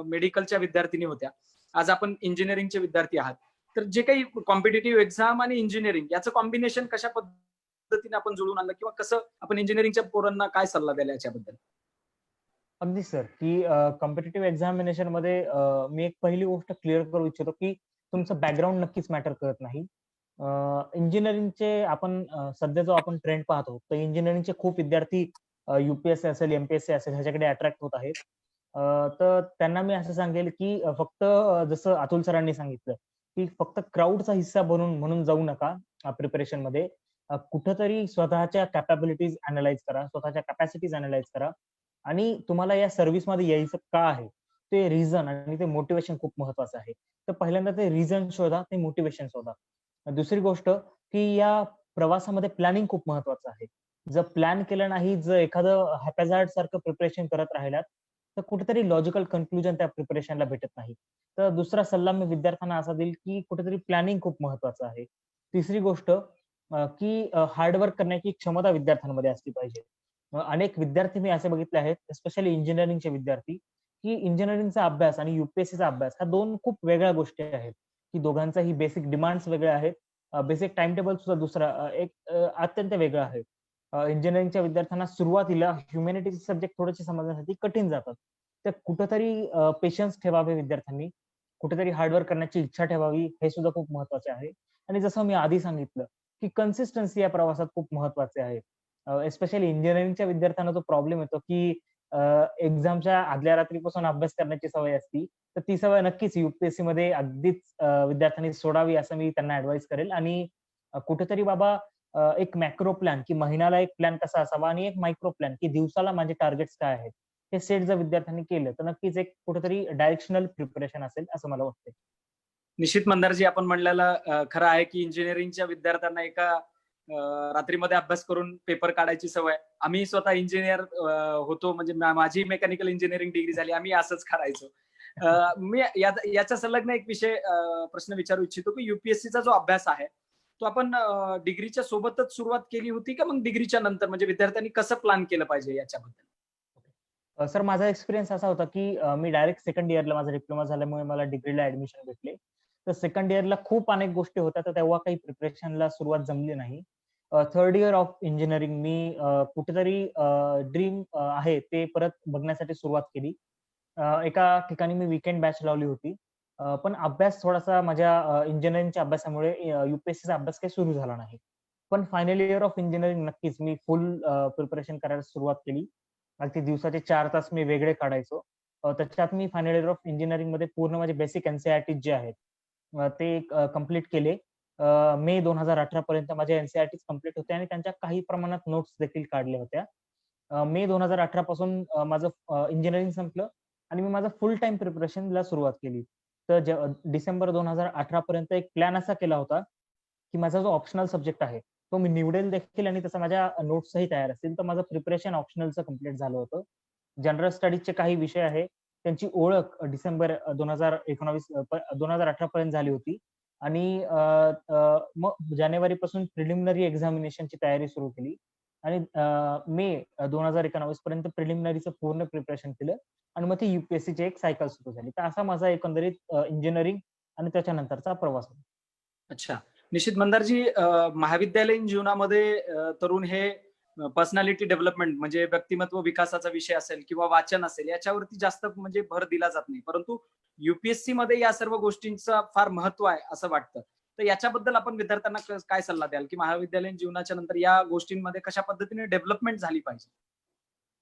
मेडिकलच्या विद्यार्थिनी होत्या. आज आपण इंजिनिअरिंगचे विद्यार्थी आहात. तर जे काही कॉम्पिटिटिव्ह एक्झाम आणि इंजिनिअरिंग याचं कॉम्बिनेशन कशा पद्धतीने आपण जुळून आणलं किंवा कसं आपण इंजिनिअरिंगच्या पोरांना काय सल्ला द्याल याच्याबद्दल? अगदी सर, की कॉम्पिटिटिव्ह एक्झामिनेशनमध्ये मी एक पहिली गोष्ट क्लिअर करू इच्छितो, की तुमचं बॅकग्राऊंड नक्कीच मॅटर करत नाही. इंजिनिअरिंगचे आपण सध्या जो आपण ट्रेंड पाहतो, तर इंजिनिअरिंगचे खूप विद्यार्थी UPSC असेल, MPSC असेल ह्याच्याकडे अट्रॅक्ट होत आहेत. तर त्यांना मी असं सांगेल, की फक्त जसं अतुल सरांनी सांगितलं, की फक्त क्राऊडचा हिस्सा बनून म्हणून जाऊ नका प्रिपरेशन मध्ये. कुठंतरी स्वतःच्या कॅपॅबिलिटीज अनालाइज करा, स्वतःच्या कॅपॅसिटीज अनालाइज करा आणि तुम्हाला या सर्व्हिसमध्ये यायचं का आहे ते रिझन आणि ते मोटिवेशन खूप महत्वाचं आहे. तर पहिल्यांदा ते रिझन शोधा, ते मोटिवेशन शोधा. दुसरी गोष्ट की या प्रवासामध्ये प्लॅनिंग खूप महत्वाचं आहे. जर प्लॅन केलं नाही, जर एखादं हॅपॅझार्ड सारखं प्रिपरेशन करत राहिलात, तर कुठेतरी लॉजिकल कन्क्लुजन त्या प्रिपरेशनला भेटत नाही. तर दुसरा सल्ला मी विद्यार्थ्यांना असा देईल की कुठेतरी प्लॅनिंग खूप महत्वाचं आहे. तिसरी गोष्ट की हार्डवर्क करण्याची क्षमता विद्यार्थ्यांमध्ये असली पाहिजे. अनेक विद्यार्थी मी असे बघितले आहेत, स्पेशली इंजिनिअरिंगचे विद्यार्थी, की इंजिनिअरिंगचा अभ्यास आणि युपीएससीचा अभ्यास ह्या दोन खूप वेगळ्या गोष्टी आहेत, की दोघांचाही बेसिक डिमांड्स वेगळे आहेत. बेसिक टाइम टेबल सुद्धा दुसरा अत्यंत वेगळा आहे. इंजिनिअरिंगच्या विद्यार्थ्यांना सुरुवातीला ह्युमॅनिटीचे सब्जेक्ट थोडेसे समजण्यासाठी कठीण जातात. तर कुठेतरी पेशन्स ठेवावे विद्यार्थ्यांनी, कुठेतरी हार्डवर्क करण्याची इच्छा ठेवावी, हे सुद्धा खूप महत्वाचे आहे. आणि जसं मी आधी सांगितलं, की कन्सिस्टन्सी या प्रवासात खूप महत्वाचे आहे. स्पेशली इंजिनिअरिंगच्या विद्यार्थ्यांना जो प्रॉब्लेम येतो, की एक्झामच्या आदल्या रात्रीपासून अभ्यास करण्याची सवय असती. तर ती सवय नक्कीच युपीएससी मध्ये अगदीच विद्यार्थ्यांनी सोडावी असं मी त्यांना ऍडवाइस करेल. आणि कुठेतरी बाबा एक मॅक्रो प्लॅन, की महिन्याला एक प्लॅन कसा असावा आणि एक मायक्रो प्लॅन, की दिवसाला माझे टार्गेट्स काय आहेत, हे सेट जर विद्यार्थ्यांनी केलं तर नक्कीच एक कुठेतरी डायरेक्शनल प्रिपरेशन असेल असं मला वाटतं. निश्चित मंदारजी, आपण म्हणलेलं खरं आहे की इंजिनिअरिंगच्या विद्यार्थ्यांना एका रात्रीमध्ये अभ्यास करून पेपर काढायची सवय. आम्ही स्वतः इंजिनियर होतो, म्हणजे माझी मेकॅनिकल इंजिनिअरिंग डिग्री झाली, आम्ही असंच करायचो. मी याच्या संलग्न एक प्रश्न विचारू इच्छितो की युपीएससीचा जो अभ्यास आहे तो आपण डिग्रीच्या सोबतच सुरुवात केली होती का मग डिग्रीच्या नंतर, म्हणजे विद्यार्थ्यांनी कसं प्लॅन केलं पाहिजे याच्याबद्दल? सर, माझा एक्सपिरियन्स असा होता की मी डायरेक्ट सेकंड इयरला माझा डिप्लोमा झाल्यामुळे मला डिग्रीला ऍडमिशन भेटले. तर सेकंड इयरला खूप अनेक गोष्टी होत्या, तर तेव्हा काही प्रिपरेशनला सुरुवात जमली नाही. थर्ड इयर ऑफ इंजिनिअरिंग मी कुठेतरी ड्रीम आहे ते परत बघण्यासाठी सुरुवात केली. एका ठिकाणी मी वीकेंड बॅच लावली होती. पण अभ्यास थोडासा माझ्या इंजिनिअरिंगच्या अभ्यासामुळे युपीएससीचा अभ्यास काही सुरू झाला नाही. पण फायनल इयर ऑफ इंजिनिअरिंग नक्कीच मी फुल प्रिपरेशन करायला सुरुवात केली. अगदी दिवसाचे 4 तास मी वेगळे काढायचो. त्याच्यात मी फायनल इयर ऑफ इंजिनिअरिंग मध्ये पूर्ण माझे बेसिक एनसीईआरटी जे आहेत ते कंप्लीट केले. मे 2018 पर्यंत माझे एनसीईआरटीज कंप्लीट होते आणि त्यांच्या काही प्रमाणात नोट्स देखील काढल्या होत्या. मे 2018 पासून माझं इंजिनिअरिंग संपलं आणि मी माझं फुल टाइम प्रिपरेशनला सुरुवात केली. तर डिसेंबर 2018 पर्यंत एक प्लॅन असा केला होता, की माझा जो ऑप्शनल सब्जेक्ट आहे, तो मी निवडेल देखील आणि त्याचा माझ्या नोट्सही तयार असतील. तर माझं प्रिपरेशन ऑप्शनलचं कंप्लीट झालं होतं. जनरल स्टडीजचे काही विषय आहे, त्यांची ओळख डिसेंबर 2018 पर्यंत झाली होती. आणि मग जानेवारीपासून प्रिलिमिनरी एक्झामिनेशनची तयारी सुरू केली आणि मे 2019 पर्यंत प्रिलिमिनरीचं पूर्ण प्रिपरेशन केलं आणि मग ती युपीएससीची एक सायकल सुरू झाली. तर असा माझा एकंदरीत इंजिनिअरिंग आणि त्याच्यानंतरचा प्रवास होता. अच्छा. निश्चित मंदारजी, महाविद्यालयीन जीवनामध्ये तरुण हे पर्सनॅलिटी डेव्हलपमेंट म्हणजे व्यक्तिमत्व विकासाचा विषय असेल किंवा वाचन असेल याच्यावरती जास्त म्हणजे भर दिला जात नाही, परंतु युपीएससी मध्ये या सर्व गोष्टींचं फार महत्व आहे असं वाटतं. तर याच्याबद्दल आपण विद्यार्थ्यांना काय सल्ला द्याल की महाविद्यालयीन जीवनाच्या नंतर या गोष्टींमध्ये कशा पद्धतीने डेव्हलपमेंट झाली पाहिजे?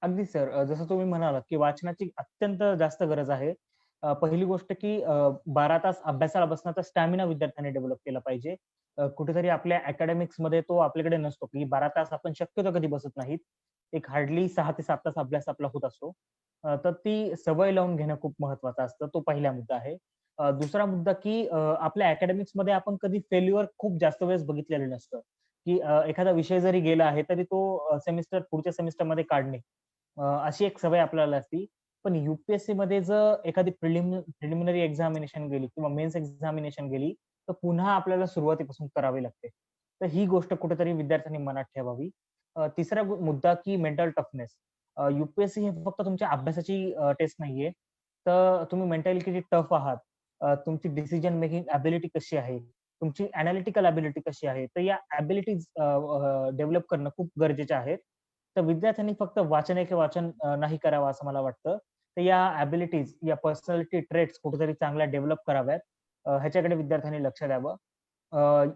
अगदी सर. जसं तुम्ही म्हणालात, की वाचनाची अत्यंत जास्त गरज आहे. पहिली गोष्ट की 12 तास अभ्यासाला बसण्याचा स्टॅमिना विद्यार्थ्यांनी डेव्हलप केला पाहिजे. कुठेतरी आपल्या अकॅडमिक्समध्ये तो आपल्याकडे नसतो, की 12 तास आपण शक्यतो कधी बसत नाहीत. एक हार्डली 6 ते 7 तास अभ्यास आपला होत असतो. तर ती सवय लावून घेणं खूप महत्वाचं असतं. तो पहिला मुद्दा आहे. दुसरा मुद्दा की आपल्या अकॅडमिक्समध्ये आपण कधी फेल्युअर खूप जास्त वेळेस बघितलेलं नसतं, की एखादा विषय जरी गेला आहे, तरी तो पुढच्या सेमिस्टरमध्ये काढणे. अशी एक सवय आपल्याला असती. पण युपीएससी मध्ये जर एखादी प्रिलिमिनरी एक्झामिनेशन गेली किंवा मेन्स एक्झामिनेशन गेली, तर पुन्हा आपल्याला सुरुवातीपासून करावी लागते. तर ही गोष्ट कुठेतरी विद्यार्थ्यांनी मनात ठेवावी. तिसरा मुद्दा की मेंटल टफनेस. युपीएससी हे फक्त तुमच्या अभ्यासाची टेस्ट नाहीये. तर तुम्ही मेंटली किती टफ आहात, तुमची डिसिजन मेकिंग ॲबिलिटी कशी आहे, तुमची एनालिटिकल ॲबिलिटी कशी आहे, तर या ॲबिलिटीज डेव्हलप करणं खूप गरजेचे आहेत. तर विद्यार्थ्यांनी फक्त वाचन वाचन नाही करावं असं मला वाटतं. तर या ॲबिलिटीज, या पर्सनॅलिटी ट्रेट्स कुठेतरी चांगल्या डेव्हलप कराव्यात. ह्याच्याकडे विद्यार्थ्यांनी लक्ष द्यावं.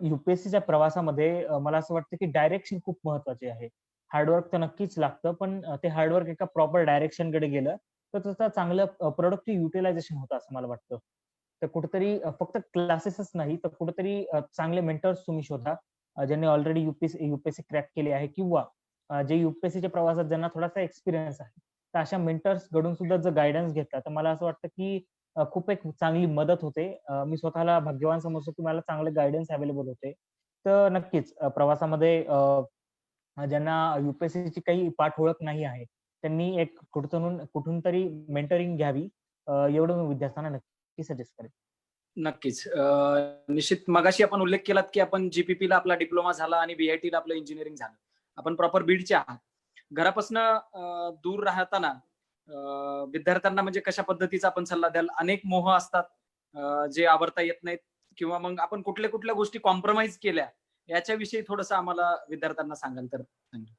युपीएससीच्या प्रवासामध्ये मला असं वाटतं की डायरेक्शन खूप महत्वाची आहे. हार्डवर्क तर नक्कीच लागतं, पण ते हार्डवर्क एका प्रॉपर डायरेक्शनकडे गेलं, तर त्याचं चांगलं प्रोडक्टिव्ह युटिलायझेशन होतं असं मला वाटतं. तर कुठेतरी फक्त क्लासेसच नाही तर कुठेतरी चांगले मेंटर्स तुम्ही शोधा, ज्यांनी ऑलरेडी युपीएससी क्रॅक केले आहे, किंवा जे युपीएससीच्या प्रवासात ज्यांना थोडासा एक्सपिरियन्स आहे. तर अशा मेंटर्स कडून सुद्धा जर गायडन्स घेतला तर मला असं वाटतं की खूप एक चांगली मदत होते. मी स्वतःला भाग्यवान समजतो की मला चांगले गायडन्स अवेलेबल होते. तर नक्कीच प्रवासामध्ये ज्यांना युपीएससीची काही पाठ ओळख नाही आहे, त्यांनी एक कुठून तरी मेंटरिंग घ्यावी, एवढं मी विद्यार्थ्यांना नक्की सजेस्ट करेन. नक्कीच. निश्चित मगाशी आपण उल्लेख केलात की आपण GPP ला आपला डिप्लोमा झाला आणि BIT ला आपलं इंजिनिअरिंग झालं. आपण प्रॉपर बीडचे आहात. घरापासनं दूर राहताना विद्यार्थ्यांना म्हणजे कशा पद्धतीचा आपण सल्ला द्याल? अनेक मोह असतात जे आवरता येत नाहीत, किंवा मग आपण कुठल्या गोष्टी कॉम्प्रोमाइज केल्या याच्याविषयी थोडंसं आम्हाला विद्यार्थ्यांना सांगाल तर चांगलं.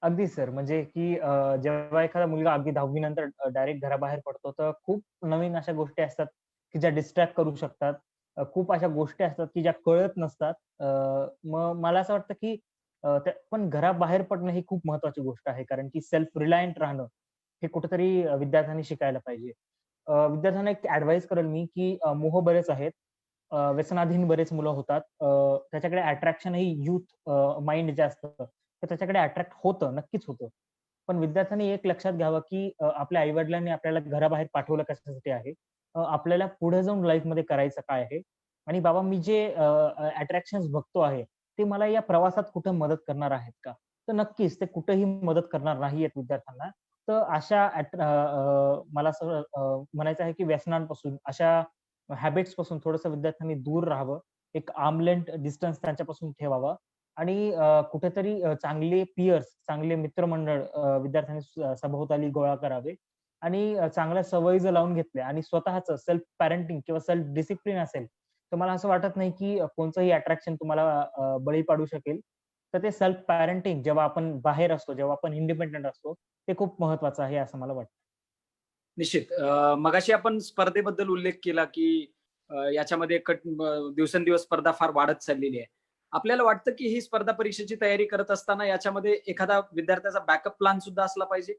अगदी सर, म्हणजे की जेव्हा एखादा मुलगा अगदी 10वी नंतर डायरेक्ट घराबाहेर पडतो, तर खूप नवीन अशा गोष्टी असतात की ज्या डिस्ट्रॅक्ट करू शकतात. खूप अशा गोष्टी असतात की ज्या कळत नसतात. मग मला असं वाटतं की पण घराबाहेर पडणं ही खूप महत्वाची गोष्ट आहे, कारण की सेल्फ रिलायंट राहणं हे कुठेतरी विद्यार्थ्यांनी शिकायला पाहिजे. विद्यार्थ्यांना एक ऍडवाइस करेल मी की मोह बरेच आहेत. व्यसनाधीन बरेच मुलं होतात. त्याच्याकडे अट्रॅक्शनही युथ माइंड जे असतं, तर त्याच्याकडे अट्रॅक्ट होतं, नक्कीच होतं. पण विद्यार्थ्यांनी एक लक्षात घ्यावं की आपल्या आई-वडिलांनी आपल्याला घराबाहेर पाठवलं कशासाठी आहे? आपल्याला पुढे जाऊन लाईफमध्ये करायचं काय आहे? आणि बाबा मी जे अट्रॅक्शन्स बघतो आहे, ते मला या प्रवासात कुठे मदत करणार आहेत का? तर नक्कीच ते कुठेही मदत करणार नाहीयेत विद्यार्थ्यांना. तर अशा मला असं म्हणायचं आहे की व्यसनांपासून, अशा हॅबिट्स पासून थोडंसं विद्यार्थ्यांनी दूर राहावं. एक आर्म लेंथ डिस्टन्स त्यांच्यापासून ठेवावा, आणि कुठेतरी चांगले पियर्स, चांगले मित्रमंडळ विद्यार्थ्यांनी सभोवताली गोळा करावे, आणि चांगल्या सवयी जर लावून घेतल्या आणि स्वतःचं सेल्फ पॅरेंटिंग किंवा सेल्फ डिसिप्लिन असेल, तर मला असं वाटत नाही की कोणचंही अट्रॅक्शन तुम्हाला बळी पाडू शकेल. तर ते सेल्फ पॅरेंटिंग जेव्हा आपण बाहेर असतो, जेव्हा आपण इंडिपेंडंट असतो, ते खूप महत्वाचं आहे असं मला वाटतं. निश्चित. मगाशी आपण स्पर्धेबद्दल उल्लेख केला की याच्यामध्ये दिवसेंदिवस स्पर्धा फार वाढत चाललेली आहे. आपल्याला वाटतं की ही स्पर्धा परीक्षेची तयारी करत असताना याच्यामध्ये एखादा विद्यार्थ्याचा बॅकअप प्लॅन सुद्धा असला पाहिजे?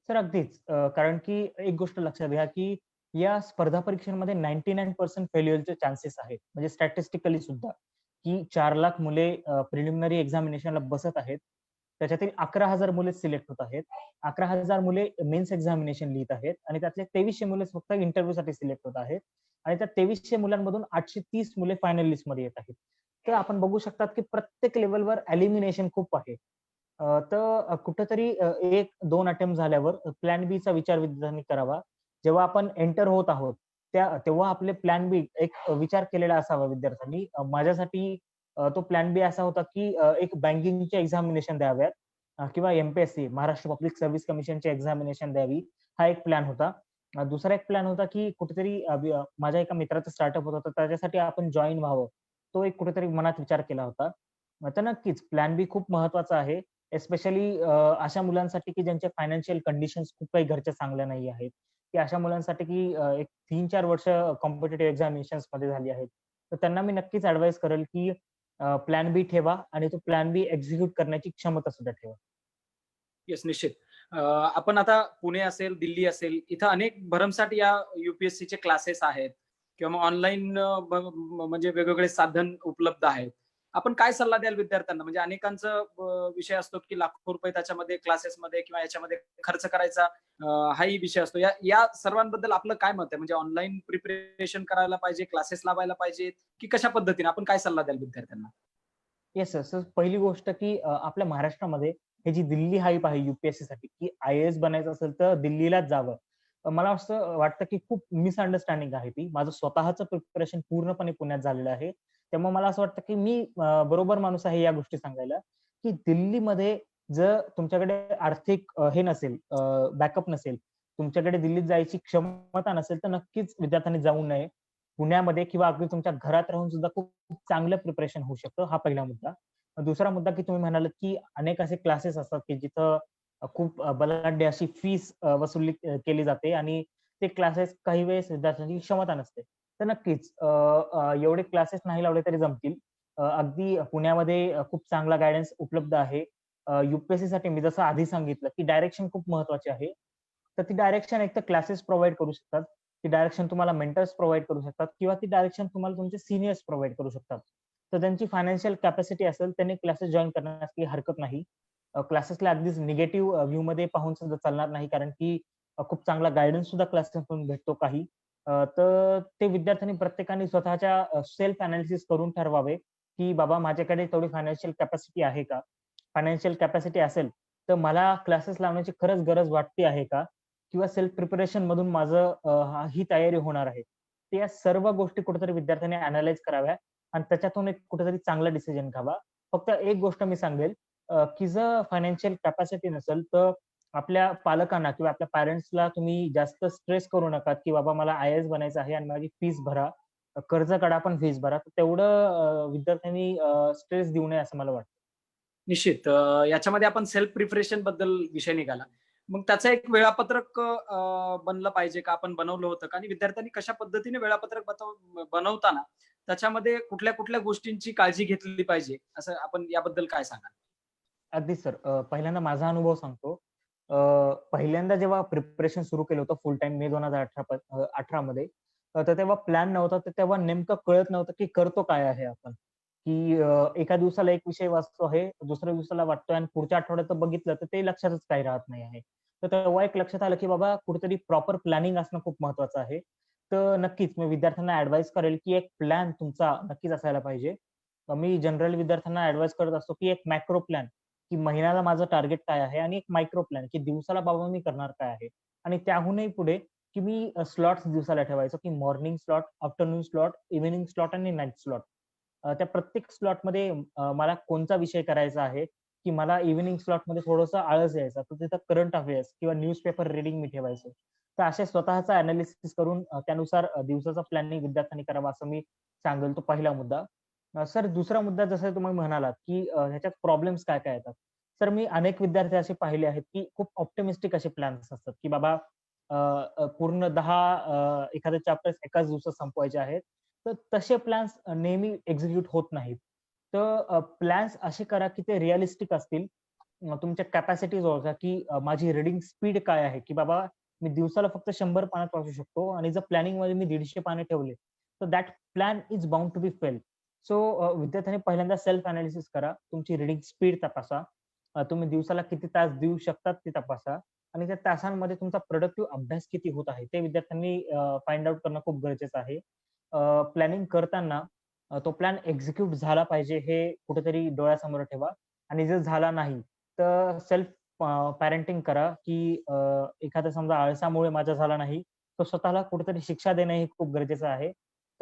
सर अगदीच. कारण की एक गोष्ट लक्षात घ्या, की या स्पर्धा परीक्षांमध्ये 99% फेल्युअरचे चान्सेस आहेत. म्हणजे स्टॅटिस्टिकली सुद्धा, की 4,00,000 मुले प्रिलिमिनरी एक्झामिनेशनला बसत आहेत. त्याच्यातील 11,000 मुले सिलेक्ट होत आहेत. 11,000 मुले मेन्स एक्झामिनेशन लिहित आहेत, आणि त्यातले 2300 मुले फक्त इंटरव्ह्यूसाठी सिलेक्ट होत आहेत. आणि त्या 2300 मुलांमधून 830 मुले फायनल लिस्टमध्ये येत आहेत. तर आपण बघू शकतात, की प्रत्येक लेव्हलवर एलिमिनेशन खूप आहे. तर कुठेतरी 1-2 अटेम्प्ट झाल्यावर प्लॅन बी चा विचार विद्यार्थ्यांनी करावा. जेव्हा आपण एंटर होत आहोत, तेव्हा आपले प्लॅन बी एक विचार केलेला असावा विद्यार्थ्यांनी. माझ्यासाठी तो प्लॅन बी असा होता, की एक बँकिंगचे एक्झामिनेशन द्याव्यात, किंवा एम-पी-एस-सी, महाराष्ट्र पब्लिक सर्व्हिस कमिशनचे एक्झामिनेशन द्यावी, हा एक प्लॅन होता. दुसरा एक प्लॅन होता, की कुठेतरी माझ्या एका मित्राचा स्टार्टअप होता, तर त्याच्यासाठी आपण जॉइन व्हावं. तो एक कुठेतरी मनात विचार केला होता. तर नक्कीच प्लॅन बी खूप महत्वाचा आहे. एस्पेशली अशा मुलांसाठी की ज्यांच्या फायनान्शियल कंडिशन्स खूप काही घरच्या चांगल्या नाही आहेत, की अशा मुलांसाठी की एक 3-4 वर्ष कॉम्पिटिटिव्ह एक्झामिनेशन्स मध्ये झाली आहेत. तर त्यांना मी नक्कीच ऍडवाइस करेल की प्लॅन बी ठेवा, आणि तो प्लॅन बी एक्झिक्यूट करण्याची क्षमता सुद्धा ठेवा. येस, निश्चित. आपण आता पुणे असेल, दिल्ली असेल, इथं अनेक भरमसाठ या UPSC क्लासेस आहेत, किंवा मग ऑनलाईन म्हणजे वेगवेगळे साधन उपलब्ध आहेत. आपण काय सल्ला द्याल विद्यार्थ्यांना? म्हणजे अनेकांचा विषय असतो की लाखो रुपये त्याच्यामध्ये क्लासेसमध्ये किंवा याच्यामध्ये खर्च करायचा, हाही विषय असतो. या या सर्वांबद्दल आपलं काय मत आहे? म्हणजे ऑनलाईन प्रिपरेशन करायला पाहिजे, क्लासेस लावायला पाहिजेत, की कशा पद्धतीने आपण काय सल्ला द्याल विद्यार्थ्यांना? Yes sir. सर पहिली गोष्ट की आपल्या महाराष्ट्रामध्ये हे जी दिल्ली हाईप आहे युपीएससी साठी, की आय-ए-एस बनायचं असेल तर दिल्लीलाच जावं. मला असं वाटतं की खूप मिसअंडरस्टँडिंग आहे ती. माझं स्वतःचं प्रिपरेशन पूर्णपणे पुण्यात झालेलं आहे. त्यामुळे मला असं वाटतं की मी बरोबर माणूस आहे या गोष्टी सांगायला, की दिल्लीमध्ये जर तुमच्याकडे आर्थिक हे नसेल, बॅकअप नसेल, तुमच्याकडे दिल्लीत जायची क्षमता नसेल, तर नक्कीच विद्यार्थ्यांनी जाऊ नये. पुण्यामध्ये किंवा अगदी तुमच्या घरात राहून सुद्धा खूप खूप चांगलं प्रिपरेशन होऊ शकतं. हा पहिला मुद्दा. दुसरा मुद्दा की तुम्ही म्हणालात की अनेक असे क्लासेस असतात की जिथं खूप बलाढ्य अशी फीस वसुली केली जाते, आणि ते क्लासेस काही वेळेस विद्यार्थ्यांची क्षमता नसते. तर नक्कीच एवढे क्लासेस नाही लावले तरी जमतील. अगदी पुण्यामध्ये खूप चांगला गाईडन्स उपलब्ध आहे. साठी मी जसं आधी सांगितलं की डायरेक्शन खूप महत्वाची आहे. तर ती डायरेक्शन एक तर क्लासेस प्रोव्हाईड करू शकतात. ती डायरेक्शन तुम्हाला मेंटर्स प्रोव्हाइड करू शकतात किंवा ती डायरेक्शन तुम्हाला तुमचे सिनियर्स प्रोव्हाइड करू शकतात. तर त्यांची फायनान्शियल कॅपॅसिटी असेल त्यांनी क्लासेस जॉईन करण्यास काही हरकत नाही. क्लासेसला अगदीच निगेटिव्ह व्ह्यू मध्ये पाहून सुद्धा चालणार नाही, कारण की खूप चांगला गायडन्स सुद्धा क्लासेसमधून भेटतो काही. तर ते विद्यार्थ्यांनी प्रत्येकाने स्वतःच्या सेल्फ अनालिसिस करून ठरवावे, की बाबा माझ्याकडे तेवढी फायनान्शियल कॅपॅसिटी आहे का? फायनान्शियल कॅपॅसिटी असेल, तर मला क्लासेस लावण्याची खरंच गरज वाटते आहे का? किंवा सेल्फ प्रिपरेशन मधून माझं ही तयारी होणार आहे. तर या सर्व गोष्टी कुठेतरी विद्यार्थ्यांनी अॅनलाईज कराव्या आणि त्याच्यातून एक कुठेतरी चांगला डिसिजन घ्यावा. फक्त एक गोष्ट मी सांगेल, की जर फायनान्शियल कॅपॅसिटी नसेल, तर आपल्या पालकांना किंवा आपल्या पॅरेंट्सला तुम्ही जास्त स्ट्रेस करू नका, की बाबा मला आय-ए-एस बनायचं आहे आणि माझी फीस भरा. कर्ज काढा पण फीस भरा. तर तेवढं विद्यार्थ्यांनी स्ट्रेस देऊ नये असं मला वाटतं. निश्चित. याच्यामध्ये आपण सेल्फ प्रिपरेशन बद्दल विषय निघाला. मग त्याचं एक वेळापत्रक बनलं पाहिजे का? आपण बनवलं होतं का? आणि विद्यार्थ्यांनी कशा पद्धतीने वेळापत्रक बनवताना त्याच्यामध्ये कुठल्या गोष्टींची काळजी घेतली पाहिजे, असं आपण याबद्दल काय सांगाल? अगदी सर. पहिल्यांदा माझा अनुभव सांगतो. पहिल्यांदा जेव्हा प्रिपरेशन सुरू केलं होतं फुल टाईम मे 2018 मध्ये, तर तेव्हा प्लॅन नव्हता. तर तेव्हा नेमकं कळत नव्हतं, की करतो काय आहे आपण? की एका दिवसाला एक विषय वाचतो आहे, दुसऱ्या दिवसाला वाटतोय आणि पुढच्या आठवड्यात बघितलं तर ते लक्षातच काही राहत नाही आहे. तर तेव्हा एक लक्षात आलं, की बाबा कुठेतरी प्रॉपर प्लॅनिंग असणं खूप महत्वाचं आहे. तर नक्कीच मी विद्यार्थ्यांना ॲडवाइस करेल, की एक प्लॅन तुमचा नक्कीच असायला पाहिजे. मी जनरल विद्यार्थ्यांना ॲडवाइस करत असतो, की एक मॅक्रो प्लॅन, की महिन्याला माझं टार्गेट काय आहे आणि एक मायक्रो प्लॅन, की दिवसाला बाबा मी करणार काय आहे? आणि त्याहूनही पुढे, की मी स्लॉट्स दिवसाला ठेवायचो, की morning slot, afternoon slot, evening slot आणि नाईट स्लॉट. त्या प्रत्येक स्लॉटमध्ये मला कोणता विषय करायचा आहे, की मला इव्हनिंग स्लॉटमध्ये थोडंसं आळस यायचा. तर तिथं करंट अफेअर्स किंवा न्यूजपेपर रीडिंग मी ठेवायचो. तर असे स्वतःचा एनालिसिस करून त्यानुसार दिवसाचा प्लॅनिंग विद्यार्थ्यांनी करावा असं मी सांगेल. तो पहिला मुद्दा. सर दुसरा मुद्दा जसं तुम्ही म्हणालात, की ह्याच्यात प्रॉब्लेम्स काय-काय येतात. तर मी अनेक विद्यार्थी असे पाहिले आहेत, की खूप ऑप्टिमिस्टिक असे प्लॅन्स असतात, की बाबा पूर्ण 10 एखादे चॅप्टर्स एकाच दिवसात संपवायचे आहेत. तर तसे प्लॅन्स नेहमी एक्झिक्यूट होत नाहीत. तर प्लॅन्स असे करा, की ते रिअलिस्टिक असतील. तुमच्या कॅपॅसिटीज ओळखा, की माझी रीडिंग स्पीड काय आहे, की बाबा मी दिवसाला फक्त 100 पानात वाचू शकतो आणि जर प्लॅनिंगमध्ये मी 150 पाने ठेवले, तर that plan is bound to be fail. So विद्यार्थ्यांनी पहिल्यांदा सेल्फ अनालिसिस करा. तुमची रीडिंग स्पीड तपासा. तुम्ही दिवसाला किती तास देऊ शकतात ते तपासा आणि त्या तासांमध्ये तुमचा प्रोडक्टिव्ह अभ्यास किती होत आहे, ते विद्यार्थ्यांनी फाइंड आउट करणं खूप गरजेचं आहे. प्लॅनिंग करताना तो प्लॅन एक्झिक्यूट झाला पाहिजे हे कुठेतरी डोळ्यासमोर ठेवा आणि जर झाला नाही, तर सेल्फ पॅरेंटिंग करा, की एखादा समजा आळसामुळे माझा झाला नाही, तर स्वतःला कुठेतरी शिक्षा देणं हे खूप गरजेचं आहे.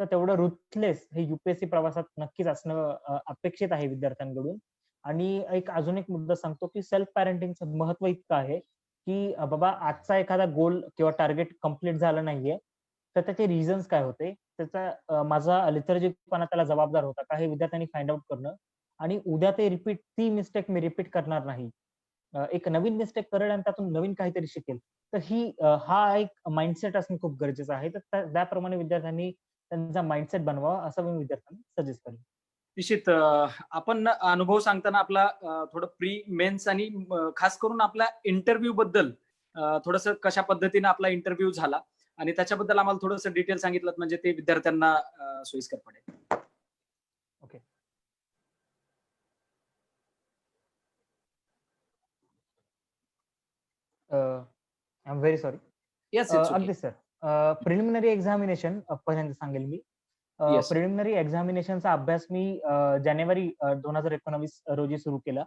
तर तेवढं रुथलेस हे यू प्रवासात नक्कीच असणं अपेक्षित आहे विद्यार्थ्यांकडून. आणि एक अजून एक मुद्दा सांगतो, की सेल्फ पॅरेंटिंगचं महत्त्व इतकं आहे, की बाबा आजचा एखादा गोल किंवा टार्गेट कंप्लीट झालं नाहीये, तर त्याचे रिझन्स काय होते? त्याचा माझा लेथर्जिकपणा त्याला जबाबदार होता का? हे विद्यार्थ्यांनी फाइंड आउट करणं आणि उद्या ते ती मिस्टेक मी रिपीट करणार नाही. एक नवीन मिस्टेक करेल आणि त्यातून नवीन काहीतरी शिकेल. तर हा एक माइंडसेट असणं खूप गरजेचं आहे. तर त्याप्रमाणे विद्यार्थ्यांनी त्यांचा माइंडसेट बनवावा असं मी विद्यार्थ्यांना सजेस्ट करेन. निश्चित. आपण अनुभव सांगताना आपला थोडं प्री मेन्स आणि खास करून आपल्या इंटरव्ह्यू बद्दल थोडंसं कशा पद्धतीने आपला इंटरव्ह्यू झाला आणि त्याच्याबद्दल आम्हाला थोडंसं डिटेल सांगितलं म्हणजे ते विद्यार्थ्यांना सोयीस्कर पडेल. Okay. I am very sorry. Yes, it's okay. अगदी सर. प्रिलिमिनरी एक्झामिनेशन पहिल्यांदा सांगेल मी. येस. प्रिलिमिनरी एक्झामिनेशनचा अभ्यास मी जानेवारी 2019 रोजी सुरू केला.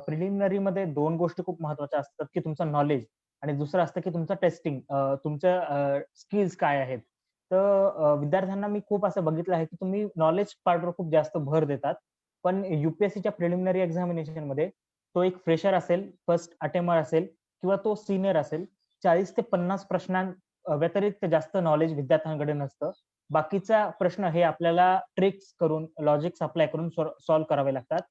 प्रिलिमिनरीमध्ये 2 गोष्टी खूप महत्त्वाच्या असतात, की तुमचं नॉलेज आणि दुसरं असतं, की तुमचं टेस्टिंग. तुमच्या स्किल्स काय आहेत. तर विद्यार्थ्यांना मी खूप असं बघितलं आहे, की तुम्ही नॉलेज पार्टवर खूप जास्त भर देतात. पण यू-पी-एस-सीच्या प्रिलिमिनरी एक्झामिनेशनमध्ये तो एक फ्रेशर असेल, फर्स्ट अटेम्प्टर असेल किंवा तो सीनियर असेल, 40 ते 50 व्यतिरिक्त जास्त नॉलेज विद्यार्थ्यांकडे नसतं. बाकीचा प्रश्न हे आपल्याला ट्रिक्स करून, लॉजिक्स अप्लाय करून सॉल्व्ह करावे लागतात.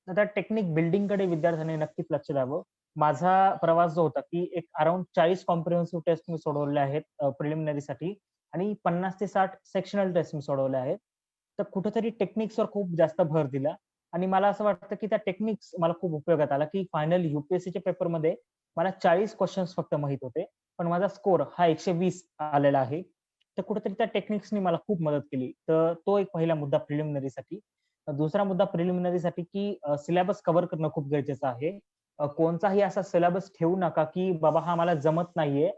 तर त्या टेक्निक बिल्डिंगकडे विद्यार्थ्यांनी नक्कीच लक्ष द्यावं. माझा प्रवास जो होता, की एक अराउंड 40 कॉम्प्रिहेन्सिव्ह टेस्ट मी सोडवल्या आहेत प्रिलिमिनरीसाठी आणि 50 ते 60 सेक्शनल टेस्ट मी सोडवल्या आहेत. तर कुठेतरी टेक्निक्सवर खूप जास्त भर दिला आणि मला असं वाटतं, की त्या टेक्निक्स मला खूप उपयोगात आला, की फायनल यू पेपरमध्ये मला 40 क्वेशन्स फक्त माहीत होते पण माझा स्कोर हा 120 आलेला आहे. तर कुठेतरी त्या टेक्निक्सनी मला खूप मदत केली. तर तो एक पहिला मुद्दा प्रिलिमिनरीसाठी. दुसरा मुद्दा प्रिलिमिनरीसाठी की सिलेबस कव्हर करणं खूप गरजेचं आहे. कोणताही असा सिलेबस ठेवू नका, की बाबा हा मला जमत नाहीये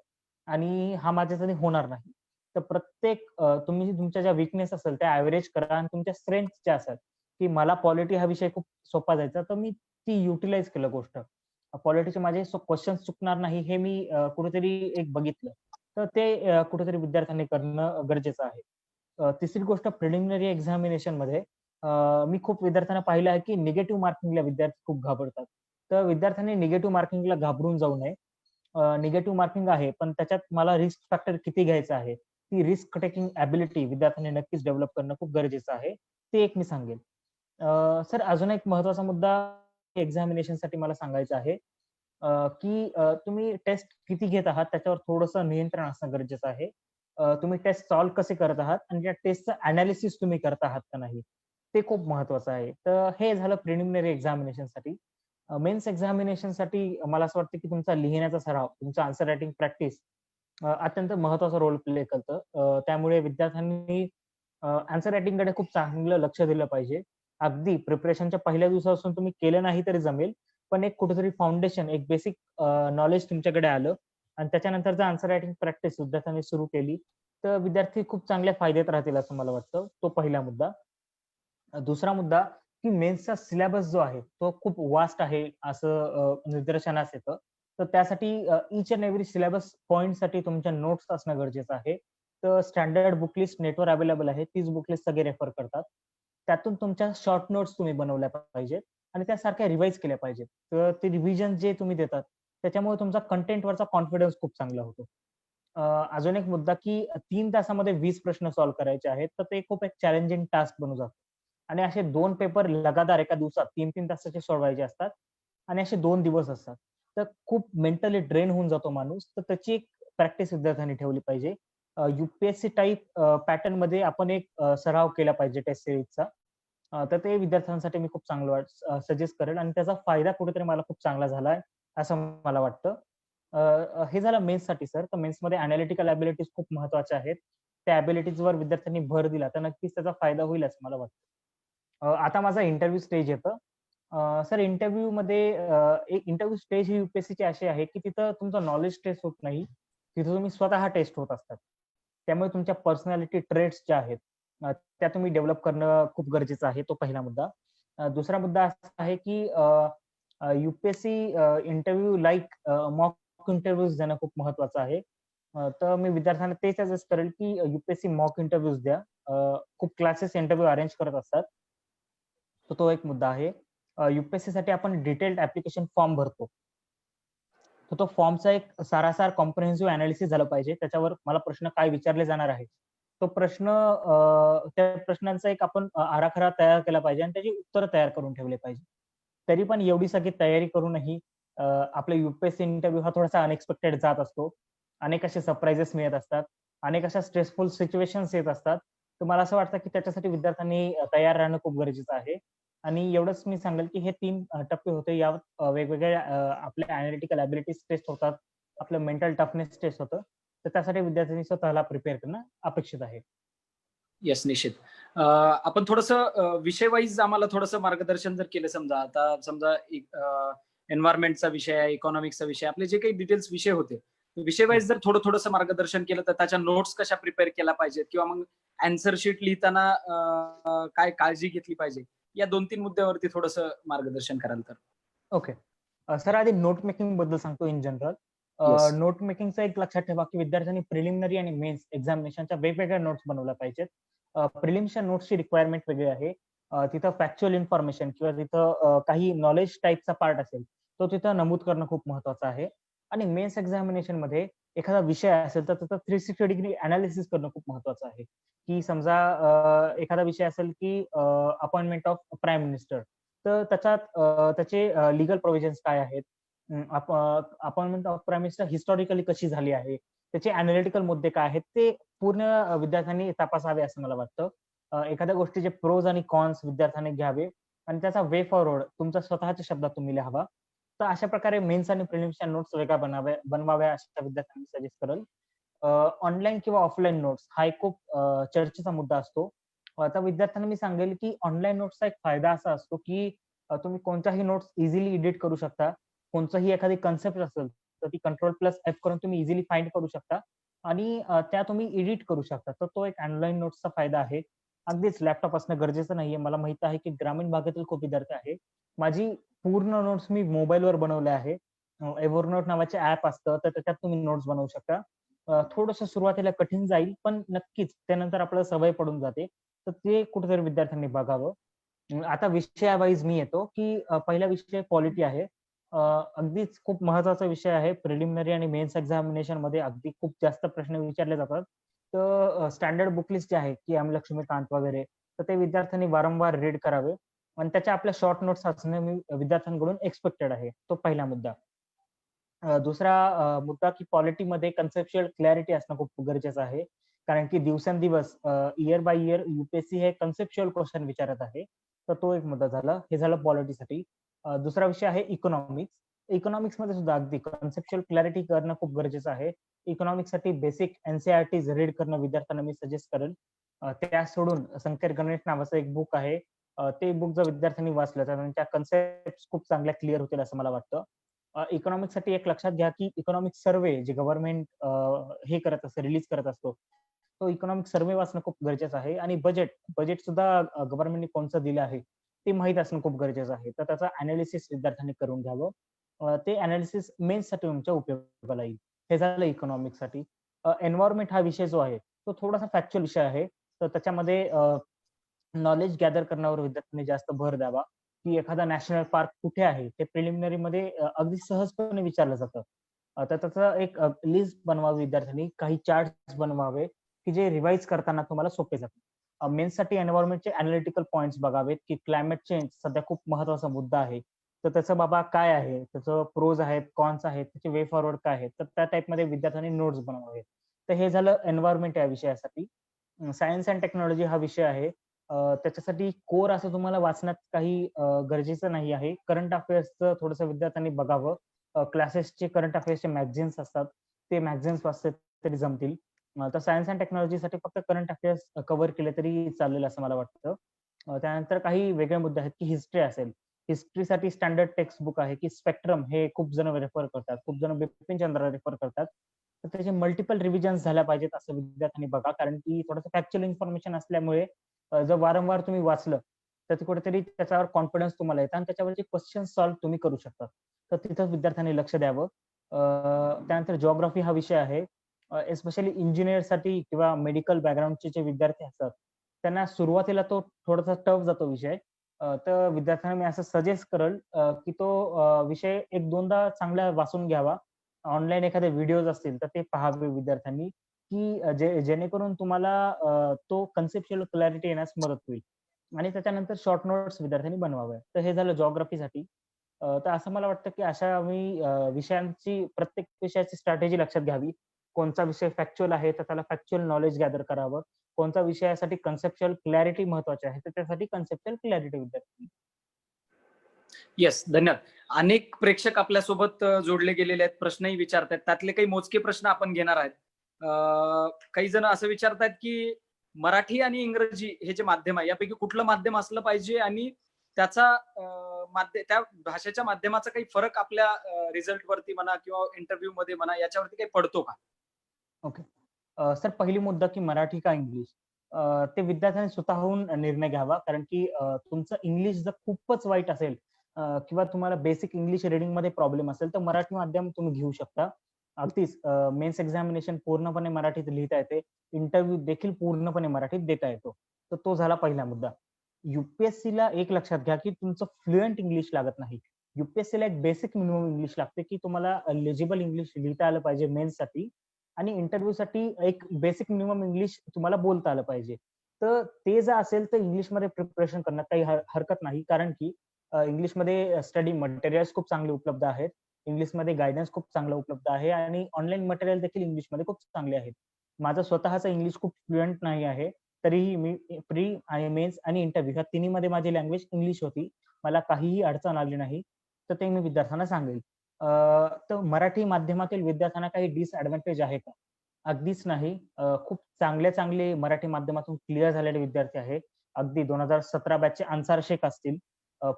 आणि हा माझ्याच्याने होणार नाही. तर प्रत्येक तुम्ही तुमच्या ज्या वीकनेस असेल त्या एव्हरेज करा आणि तुमच्या स्ट्रेंथ ज्या असेल, की मला पॉलिटी हा विषय खूप सोपा जायचा, तर मी ती युटिलाइज केलं गोष्ट. पॉलिटीचे माझे क्वेश्चन्स चुकणार नाही हे मी कुठेतरी एक बघितलं. तर ते कुठेतरी विद्यार्थ्यांनी करणं गरजेचं आहे. तिसरी गोष्ट प्रिलिमिनरी एक्झामिनेशनमध्ये मी खूप विद्यार्थ्यांना पाहिलं आहे, की निगेटिव्ह मार्किंगला विद्यार्थी खूप घाबरतात. तर विद्यार्थ्यांनी निगेटिव्ह मार्किंगला घाबरून जाऊ नये. निगेटिव्ह मार्किंग आहे, पण त्याच्यात मला रिस्क फॅक्टर किती घ्यायचा आहे, ती रिस्क टेकिंग एबिलिटी विद्यार्थ्यांनी नक्कीच डेव्हलप करणं खूप गरजेचं आहे. ते एक मी सांगेल. सर अजून एक महत्त्वाचा मुद्दा एक्झामिनेशनसाठी मला सांगायचा आहे, की तुम्ही टेस्ट किती घेत आहात त्याच्यावर थोडंसं नियंत्रण असणं गरजेचं आहे. तुम्ही टेस्ट सॉल्व्ह कसे करत आहात आणि त्या टेस्टचं एनालिसिस तुम्ही करत आहात का नाही, ते खूप महत्त्वाचं आहे. तर हे झालं प्रिलिमिनरी एक्झामिनेशनसाठी. मेन्स एक्झामिनेशनसाठी मला असं वाटतं, की तुमचा लिहिण्याचा सराव, तुमचा आन्सर रायटिंग प्रॅक्टिस अत्यंत महत्त्वाचा रोल प्ले करतं. त्यामुळे विद्यार्थ्यांनी आन्सर रायटिंगकडे खूप चांगलं लक्ष दिलं पाहिजे. अगदी प्रिपरेशनच्या पहिल्या दिवसापासून तुम्ही केलं नाही तरी जमेल. पण एक कुठेतरी फाउंडेशन, एक बेसिक नॉलेज तुमच्याकडे आलं आणि त्याच्यानंतर जर आन्सर रायटिंग प्रॅक्टिस विद्यार्थ्यांनी सुरू केली, तर विद्यार्थी खूप चांगल्या फायद्यात राहतील असं मला वाटतं. तो पहिला मुद्दा. दुसरा मुद्दा, की मेन्सचा सिलेबस जो आहे, तो खूप वास्ट आहे असं निदर्शनास येतं. तर त्यासाठी ईच अँड एव्हरी सिलेबस पॉइंटसाठी तुमच्या नोट्स असणं गरजेचं आहे. तर स्टँडर्ड बुक लिस्ट नेटवर अवेलेबल आहे. तीच बुक लिस्ट सगळे रेफर करतात. त्यातून तुमच्या शॉर्ट नोट्स तुम्ही बनवल्या पाहिजेत आणि त्यासारख्या रिवाईज केल्या पाहिजेत. तर ते रिव्हिजन जे तुम्ही देतात, त्याच्यामुळे तुमचा कंटेंटवरचा कॉन्फिडन्स खूप चांगला होतो. अ, अजून एक मुद्दा, की 3 तासामध्ये 20 प्रश्न सॉल्व्ह करायचे आहेत, तर ते खूप एक चॅलेंजिंग टास्क बनून जातं. आणि असे 2 पेपर लगातार एका दिवसात 3-3 तासाचे सोडवायचे असतात आणि असे 2 दिवस असतात. तर खूप मेंटली ड्रेन होऊन जातो माणूस. तर त्याची एक प्रॅक्टिस विद्यार्थ्यांनी ठेवली पाहिजे. यू-पी-एस-सी टाइप पॅटर्नमध्ये आपण एक सराव केला पाहिजे टेस्ट सीरीजचा. तर ते विद्यार्थ्यांसाठी मी खूप चांगलं सजेस्ट करेल आणि त्याचा फायदा कुठेतरी मला खूप चांगला झालाय, असं मला वाटतं. हे झालं मेन्ससाठी सर. तर मेन्समध्ये एनालिटिकल एबिलिटीज खूप महत्त्वाच्या आहेत. त्या एबिलिटीजवर विद्यार्थ्यांनी भर दिला, तर नक्कीच त्याचा फायदा होईल असं मला वाटतं. आता माझा इंटरव्ह्यू स्टेज येतं. सर इंटरव्ह्यूमध्ये एक इंटरव्ह्यू स्टेज ही यू-पी-एस-सीची अशी आहे, की तिथं तुमचं नॉलेज टेस्ट होत नाही. तिथं तुम्ही स्वतः टेस्ट होत असतात. त्यामुळे तुमच्या पर्सनॅलिटी ट्रेट्स ज्या आहेत, त्या तुम्ही डेव्हलप करणं खूप गरजेचं आहे. तो पहिला मुद्दा. दुसरा मुद्दा असा आहे, की UPSC interview like mock interviews देणं खूप महत्त्वाचं आहे. तर मी विद्यार्थ्यांना तेच सजेस्ट करेल, की यू मॉक इंटरव्ह्यूज द्या. खूप क्लासेस इंटरव्ह्यू अरेंज करत असतात. तर तो एक मुद्दा आहे. साठी आपण डिटेल्ड ॲप्लिकेशन फॉर्म भरतो. तर तो फॉर्मचा एक सारासार कॉम्प्रिहेन्सिव्ह एनालिसिस झालं पाहिजे. त्याच्यावर मला प्रश्न काय विचारले जाणार आहे. तो प्रश्न त्या प्रश्नांचा एक आपण आराखडा तयार केला पाहिजे आणि त्याची उत्तरं तयार करून ठेवले पाहिजे. तरी पण एवढी सगळी तयारी करूनही आपला यू इंटरव्ह्यू हा थोडासा अनएक्सपेक्टेड जात असतो. अनेक असे सरप्राइजेस मिळत असतात. अनेक अशा स्ट्रेसफुल सिच्युएशन्स येत असतात. तर मला असं वाटतं, की त्याच्यासाठी विद्यार्थ्यांनी तयार राहणं खूप गरजेचं आहे. आणि एवढंच मी सांगेल, की हे 3 टप्पे होते. यात वेगवेगळ्या आपल्या एनालिटिकल एबिलिटीज टेस्ट होतात. आपलं मेंटल टफनेस टेस्ट होतं. तर त्यासाठी विद्यार्थ्यांनी स्वतःला प्रिपेअर करणं अपेक्षित आहे. येस, निश्चित. आपण थोडंसं विषय वाईज आम्हाला थोडंसं मार्गदर्शन जर केलं समजा, आता समजा एन्व्हायर्नमेंटचा विषय आहे, इकॉनॉमिक्सचा विषय, आपले जे काही डिटेल्स विषय होते, विषय वाईज जर थोडंसं मार्गदर्शन केलं, तर त्याच्या नोट्स कशा प्रिपेअर केल्या पाहिजेत किंवा मग आन्सर शीट लिहिताना काय काळजी घेतली पाहिजे, या 2-3 मुद्द्यावरती थोडंसं मार्गदर्शन कराल तर? ओके. सर आधी नोट मेकिंग बद्दल सांगतो इन जनरल. येस. नोट मेकिंगचं एक लक्षात ठेवा, की विद्यार्थ्यांनी प्रिलिमिनरी आणि मेन्स एक्झामिनेशनच्या वेगवेगळ्या नोट्स बनवल्या पाहिजेत. प्रिलिम्सच्या नोट्सची रिक्वायरमेंट वेगळी आहे. तिथं फॅक्च्युअल इन्फॉर्मेशन किंवा तिथं काही नॉलेज टाइपचा पार्ट असेल, तो तिथं नमूद करणं खूप महत्त्वाचं आहे. आणि मेन्स एक्झामिनेशनमध्ये एखादा विषय असेल, तर त्याचं 360 डिग्री एनालिसिस करणं खूप महत्त्वाचं आहे. की समजा एखादा विषय असेल, की अपॉइंटमेंट ऑफ प्राईम मिनिस्टर. तर त्याच्यात त्याचे लीगल प्रोव्हिजन्स काय आहेत? Appointment of prime minister historically कशी झाली आहे? त्याचे एनालिटिकल मुद्दे काय आहेत? ते पूर्ण विद्यार्थ्यांनी तपासावे असं मला वाटतं. एखाद्या गोष्टीचे प्रोज आणि कॉन्स विद्यार्थ्यांनी घ्यावे आणि त्याचा वे फॉरवर्ड तुमच्या स्वतःच्या शब्दात तुम्ही लिहावा. तर अशा प्रकारे मेन्स आणि प्रिलिम्सच्या नोट्स वेगळ्या बनवाव्या अशा विद्यार्थ्यांनी सजेस्ट करेल. ऑनलाईन किंवा ऑफलाईन नोट्स हा एक खूप चर्चेचा मुद्दा असतो. आता विद्यार्थ्यांना मी सांगेल की ऑनलाईन नोट्सचा एक फायदा असा असतो की तुम्ही कोणत्याही नोट्स इझिली एडिट करू शकता. कोणताही एखादी कन्सेप्ट असेल तर ती Ctrl+F करून तुम्ही इझिली फाइंड करू शकता आणि त्या तुम्ही एडिट करू शकता. तर तो एक ऑनलाईन नोट्सचा फायदा आहे. अगदीच लॅपटॉप असणं गरजेचं नाहीये. मला माहित आहे की ग्रामीण भागातील खूप विद्यार्थी आहे. माझी पूर्ण नोट्स मी मोबाईलवर बनवल्या आहे. एव्हरनोट नावाचे ॲप असतं, तर त्याच्यात तुम्ही नोट्स बनवू शकता. थोडंसं सुरुवातीला कठीण जाईल, पण नक्कीच त्यानंतर आपल्याला सवय पडून जाते. तर ते कुठेतरी विद्यार्थ्यांनी बघावं. आता विषयावाईज मी येतो, की पहिला विषय पॉलिटी आहे. अगदीच खूप महत्त्वाचा विषय आहे. प्रिलिमिनरी आणि मेन्स एक्झामिनेशनमध्ये अगदी खूप जास्त प्रश्न विचारले जातात. तर स्टँडर्ड बुक लिस्ट जे आहे, की एम लक्ष्मीकांत वगैरे, तर ते विद्यार्थ्यांनी वारंवार रीड करावे आणि त्याच्या आपल्या शॉर्ट नोट्स असणे मी विद्यार्थ्यांकडून एक्स्पेक्टेड आहे. तो पहिला मुद्दा. दुसरा मुद्दा की पॉलिटीमध्ये कन्सेप्च्युअल क्लॅरिटी असणं खूप गरजेचं आहे. कारण की दिवसेंदिवस इयर बाय इयर UPSC हे कन्सेप्च्युअल क्वेश्चन विचारत आहे. तर तो एक मुद्दा झाला. हे झालं पॉलिटीसाठी. दुसरा विषय आहे इकॉनॉमिक्स. इकॉनॉमिक्समध्ये सुद्धा अगदी कन्सेप्च्युअल क्लॅरिटी करणं खूप गरजेचं आहे. इकॉनॉमिक्ससाठी बेसिक NCERTs रीड करणं विद्यार्थ्यांना मी सजेस्ट करेन. त्या सोडून संकेत गणित नावाचं एक बुक आहे. ते बुक जर विद्यार्थ्यांनी वाचलं तर त्यांच्या कन्सेप्ट खूप चांगल्या क्लिअर होतील असं मला वाटतं. इकॉनॉमिक्ससाठी एक लक्षात घ्या की इकॉनॉमिक सर्व्हे जे गव्हर्नमेंट हे करत असतं, रिलीज करत असतो. तो इकॉनॉमिक सर्व्हे वाचणं खूप गरजेचं आहे आणि बजेट सुद्धा गव्हर्नमेंटने कोणचं दिलं आहे ते माहीत असणं खूप गरजेचं आहे. तर त्याचं एनालिसिस विद्यार्थ्यांनी करून घ्यावं. ते एनालिसिस मेन्ससाठी तुमच्या उपयोगाला येईल. हे झालं इकॉनॉमिक्ससाठी. एन्व्हायर्नमेंट हा विषय जो आहे तो थोडासा फॅक्च्युअल विषय आहे. तर त्याच्यामध्ये नॉलेज गॅदर करण्यावर विद्यार्थ्यांनी जास्त भर द्यावा, की एखादा नॅशनल पार्क कुठे आहे? ते प्रिलिमिनरीमध्ये अगदी सहजपणे विचारलं जातं. तर त्याचं एक लिस्ट बनवावी विद्यार्थ्यांनी. काही चार्ट्स बनवावे, की जे रिवाईज करताना तुम्हाला सोपे जातील. मेन्ससाठी एन्व्हायर्नमेंटचे एनालिटिकल पॉइंट्स बघावेत, की क्लायमेट चेंज सध्या खूप महत्त्वाचा मुद्दा आहे. तर त्याचं बाबा काय आहे? त्याचं प्रोज आहेत, कॉन्स आहेत, त्याचे वे फॉरवर्ड काय आहेत? तर त्या टाइपमध्ये विद्यार्थ्यांनी नोट्स बनवावेत. तर हे झालं एन्व्हायर्नमेंट या विषयासाठी. सायन्स अँड टेक्नॉलॉजी हा विषय आहे. त्याच्यासाठी कोर असं तुम्हाला वाचण्यात काही गरजेचं नाही आहे. करंट अफेअर्सचं थोडंसं विद्यार्थ्यांनी बघावं. क्लासेसचे करंट अफेअर्सचे मॅगझिन्स असतात. ते मॅगझिन्स वाचले तरी जमतील. तर सायन्स अँड टेक्नॉलॉजीसाठी फक्त करंट अफेअर्स कव्हर केले तरी चालेल असं मला वाटतं. त्यानंतर काही वेगळे मुद्दे आहेत, की हिस्ट्री असेल. हिस्ट्रीसाठी स्टँडर्ड टेक्स्ट बुक आहे, की स्पेक्ट्रम हे खूप जण रेफर करतात. खूप जण बिपिन चंद्र रेफर करतात. तर त्याचे मल्टिपल रिव्हिजन्स झाल्या पाहिजेत असं विद्यार्थ्यांनी बघा. कारण की थोडंसं फॅक्च्युअल इन्फॉर्मेशन असल्यामुळे जर वारंवार तुम्ही वाचलं, तर ते कुठेतरी त्याच्यावर कॉन्फिडन्स तुम्हाला येतं आणि त्याच्यावरचे क्वेश्चन सॉल्व्ह तुम्ही करू शकता. तर तिथं विद्यार्थ्यांनी लक्ष द्यावं. त्यानंतर जिओग्राफी हा विषय आहे. एस्पेशली इंजिनिअरसाठी किंवा मेडिकल बॅकग्राऊंडचे जे विद्यार्थी असतात, त्यांना सुरुवातीला तो थोडासा टफ जातो विषय. तर विद्यार्थ्यांना मी असं सजेस्ट करेल की तो विषय 1-2दा चांगला वाचून घ्यावा. ऑनलाईन एखादे व्हिडिओज असतील तर ते पहावे विद्यार्थ्यांनी, की जेणेकरून तुम्हाला तो कन्सेप्च्युअल क्लॅरिटी येण्यास मदत होईल. आणि त्याच्यानंतर शॉर्ट नोट्स विद्यार्थ्यांनी बनवाव्या. तर हे झालं जिओग्राफीसाठी. तर असं मला वाटतं, की अशा मी विषयांची प्रत्येक विषयाची स्ट्रॅटेजी लक्षात घ्यावी. कोणता विषय फॅक्च्युअल आहे, तर त्याला फॅक्च्युअल नॉलेज गॅदर करावं. कोणत्या विषयासाठी कन्सेप्च्युअल क्लॅरिटी महत्त्वाची आहे, तर त्यासाठी कन्सेप्च्युअल क्लॅरिटी विद्यार्थी. येस, धन्यवाद. अनेक प्रेक्षक आपल्यासोबत जोडले गेलेले आहेत, प्रश्नही विचारतायत. त्यातले काही मोजके प्रश्न आपण घेणार आहेत. काही जण असं विचारतायत की मराठी आणि इंग्रजी हे जे माध्यम आहे यापैकी कुठलं माध्यम असलं पाहिजे आणि त्याचा त्या भाषेच्या माध्यमाचा काही फरक आपल्या रिझल्ट वरती म्हणा किंवा इंटरव्ह्यू मध्ये म्हणा याच्यावरती काही पडतो का? ओके. सर पहिली मुद्दा की मराठी का इंग्लिश? ते विद्यार्थ्यांनी स्वतःहून निर्णय घ्यावा. कारण की तुमचं इंग्लिश जर खूपच वाईट असेल किंवा तुम्हाला बेसिक इंग्लिश रीडिंगमध्ये प्रॉब्लेम असेल, तर मराठी माध्यम तुम्ही घेऊ शकता. अगदीच मेन्स एक्झामिनेशन पूर्णपणे मराठीत लिहिता येते. इंटरव्ह्यू देखील पूर्णपणे मराठीत देता येतो. तर तो झाला पहिला मुद्दा. UPSCला एक लक्षात घ्या, की तुमचं फ्लुएंट इंग्लिश लागत नाही. UPSCला एक बेसिक मिनिमम इंग्लिश लागते, की तुम्हाला लेजिबल इंग्लिश लिहिता आलं पाहिजे मेन्ससाठी आणि इंटरव्ह्यूसाठी एक बेसिक मिनिमम इंग्लिश तुम्हाला बोलता आलं पाहिजे. तर ते जर असेल तर इंग्लिशमध्ये प्रिपरेशन करण्यात काही हरकत नाही. कारण की इंग्लिशमध्ये स्टडी मटेरियल्स खूप चांगले उपलब्ध आहेत. इंग्लिशमध्ये गाईडन्स खूप चांगलं उपलब्ध आहे आणि ऑनलाईन मटेरियल देखील इंग्लिशमध्ये खूप चांगले आहेत. माझं स्वतःचं इंग्लिश खूप फ्लुएंट नाही आहे. तरीही मी प्री आणि मेन्स आणि इंटरव्ह्यू ह्या तिन्हीमध्ये माझी लँग्वेज इंग्लिश होती. मला काहीही अडचण आली नाही. तर ते मी विद्यार्थ्यांना सांगेल. तर मराठी माध्यमातील विद्यार्थ्यांना काही डिसएडव्हान्टेज आहे का? अगदीच नाही. खूप चांगले मराठी माध्यमातून क्लिअर झालेले विद्यार्थी आहेत. अगदी 2017 बॅचचे अन्सार शेख असतील.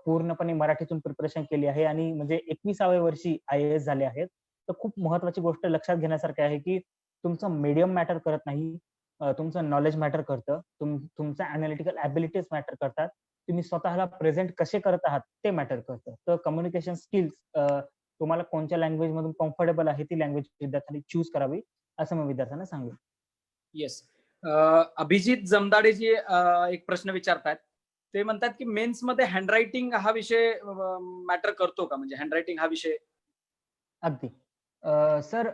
पूर्णपणे मराठीतून प्रिपरेशन केली आहे आणि म्हणजे 21व्या वर्षी IAS झाले आहेत. तर खूप महत्त्वाची गोष्ट लक्षात घेण्यासारखी आहे, की तुमचं मीडियम मॅटर करत नाही. तुमचं नॉलेज मॅटर करतं. तुमच्या एनालिटिकल एबिलिटीज मॅटर करतात. तुम्ही स्वतःला प्रेझेंट कसे करत आहात ते मॅटर करतं. तर कम्युनिकेशन स्किल्स तुम्हाला कोणत्या लँग्वेज मधून कम्फर्टेबल आहे ती लँग्वेज विद्यार्थ्यांनी चूज करावी, असं मी विद्यार्थ्यांना सांगेन. येस. अभिजित जमदाडेजी एक प्रश्न विचारतायत. ते म्हणतात की मेन्स मध्ये हँडरायटिंग हा विषय मॅटर करतो का? म्हणजे हँडरायटिंग हा विषय. अगदी. सर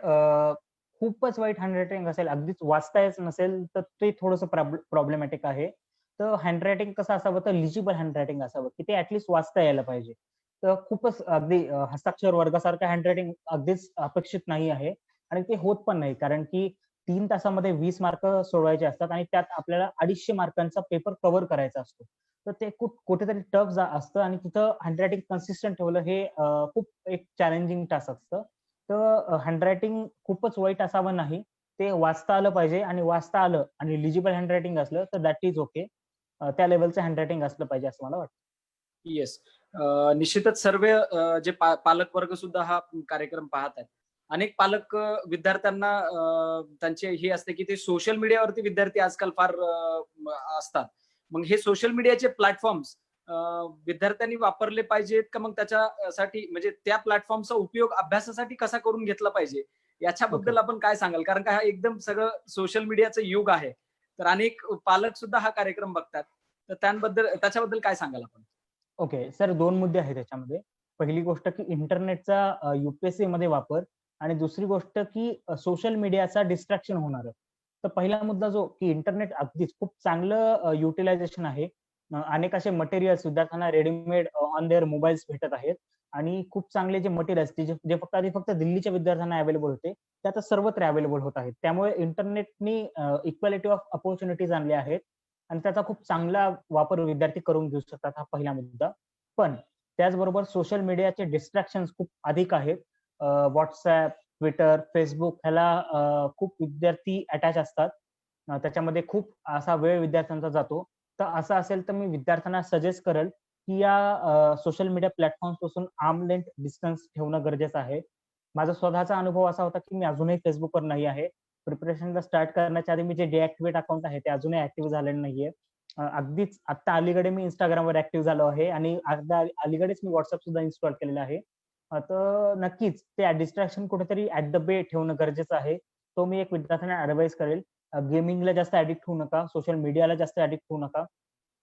खूपच वाईट हँडरायटिंग असेल, अगदीच वाचता येत नसेल, तर ते थोडंसं प्रॉब्लेमॅटिक आहे. तर हँडरायटिंग कसं असावं, तर लिजिबल हँडरायटिंग असावं, की ते ॲटलीस्ट वाचता यायला पाहिजे. तर खूपच अगदी हस्ताक्षर वर्गासारखं हँडरायटिंग अगदीच अपेक्षित नाही आहे आणि ते होत पण नाही. कारण की 3 तासामध्ये 20 मार्क सोडवायचे असतात आणि त्यात आपल्याला 250 मार्कांचा पेपर कव्हर करायचा असतो. तर ते कुठेतरी टफ असतं आणि तिथं हँडरायटिंग कन्सिस्टंट ठेवलं हे खूप एक चॅलेंजिंग टास्क असतं. तर हँडरायटिंग खूपच वाईट असावं नाही. ते वाचता आलं पाहिजे आणि वाचता आलं आणि लिजिबल हँडरायटिंग असलं तर दॅट इज ओके. त्या लेव्हलचं हँडरायटिंग असलं पाहिजे असं मला वाटतं. येस. निश्चितच सर्व जे पालक वर्ग सुद्धा हा कार्यक्रम पाहत आहेत. अनेक पालक विद्यार्थ्यांना त्यांचे हे असते की ते सोशल मीडियावरती विद्यार्थी आजकाल फार असतात. मग हे सोशल मीडियाचे प्लॅटफॉर्म्स विद्यार्थ्यांनी वापरले पाहिजेत का? मग त्याच्यासाठी म्हणजे त्या प्लॅटफॉर्मचा उपयोग अभ्यासासाठी कसा करून घेतला पाहिजे? याच्याबद्दल आपण काय सांगाल? कारण का हा एकदम सगळं सोशल मीडियाचं युग आहे. तर अनेक पालक सुद्धा हा कार्यक्रम बघतात. तर त्याच्याबद्दल काय सांगाल आपण? ओके. सर 2 मुद्दे आहेत त्याच्यामध्ये. पहिली गोष्ट की इंटरनेटचा UPSC मध्ये वापर आणि दुसरी गोष्ट की सोशल मीडियाचा डिस्ट्रॅक्शन होणारं. तर पहिला मुद्दा जो की इंटरनेट अगदीच खूप चांगलं युटिलायझेशन आहे. अनेक असे मटेरियल्स विद्यार्थ्यांना रेडीमेड ऑन देअर मोबाईल्स भेटत आहेत आणि खूप चांगले जे मटेरियल्स जे फक्त दिल्लीच्या विद्यार्थ्यांना अवेलेबल होते, ते आता सर्वत्र अवेलेबल होत आहेत. त्यामुळे इंटरनेटनी इक्वालिटी ऑफ अपॉर्च्युनिटीज आणल्या आहेत आणि त्याचा खूप चांगला वापर विद्यार्थी करून घेऊ शकतात, हा पहिला मुद्दा. पण त्याचबरोबर सोशल मीडियाचे डिस्ट्रॅक्शन्स खूप अधिक आहेत. WhatsApp, Twitter, Facebook ह्याला खूप विद्यार्थी अटॅच असतात. त्याच्यामध्ये खूप असा वेळ विद्यार्थ्यांचा जातो. तर असं असेल तर मी विद्यार्थ्यांना सजेस्ट करेल, की या सोशल मीडिया प्लॅटफॉर्म्स पासून आर्म लेंथ डिस्टन्स ठेवणं गरजेचं आहे. माझा स्वतःचा अनुभव असा होता, की मी अजूनही Facebookवर नाही आहे. प्रिपरेशनला स्टार्ट करण्याच्या आधी मी जे डिॲक्टिव्हेट अकाउंट आहे ते अजूनही ॲक्टिव्ह झालेलं नाहीये. अगदीच आता अलीकडे मी Instagramवर ॲक्टिव्ह झालो आहे आणि अगदी अलीकडेच मी WhatsApp सुद्धा इन्स्टॉल केलेलं आहे. तर नक्कीच ते डिस्ट्रॅक्शन कुठेतरी ॲट द बे ठेवणं गरजेचं आहे. तो मी एक विद्यार्थ्यांना ॲडवाइस करेल. गेमिंगला जास्त ॲडिक्ट होऊ नका, सोशल मीडियाला जास्त ॲडिक्ट होऊ नका.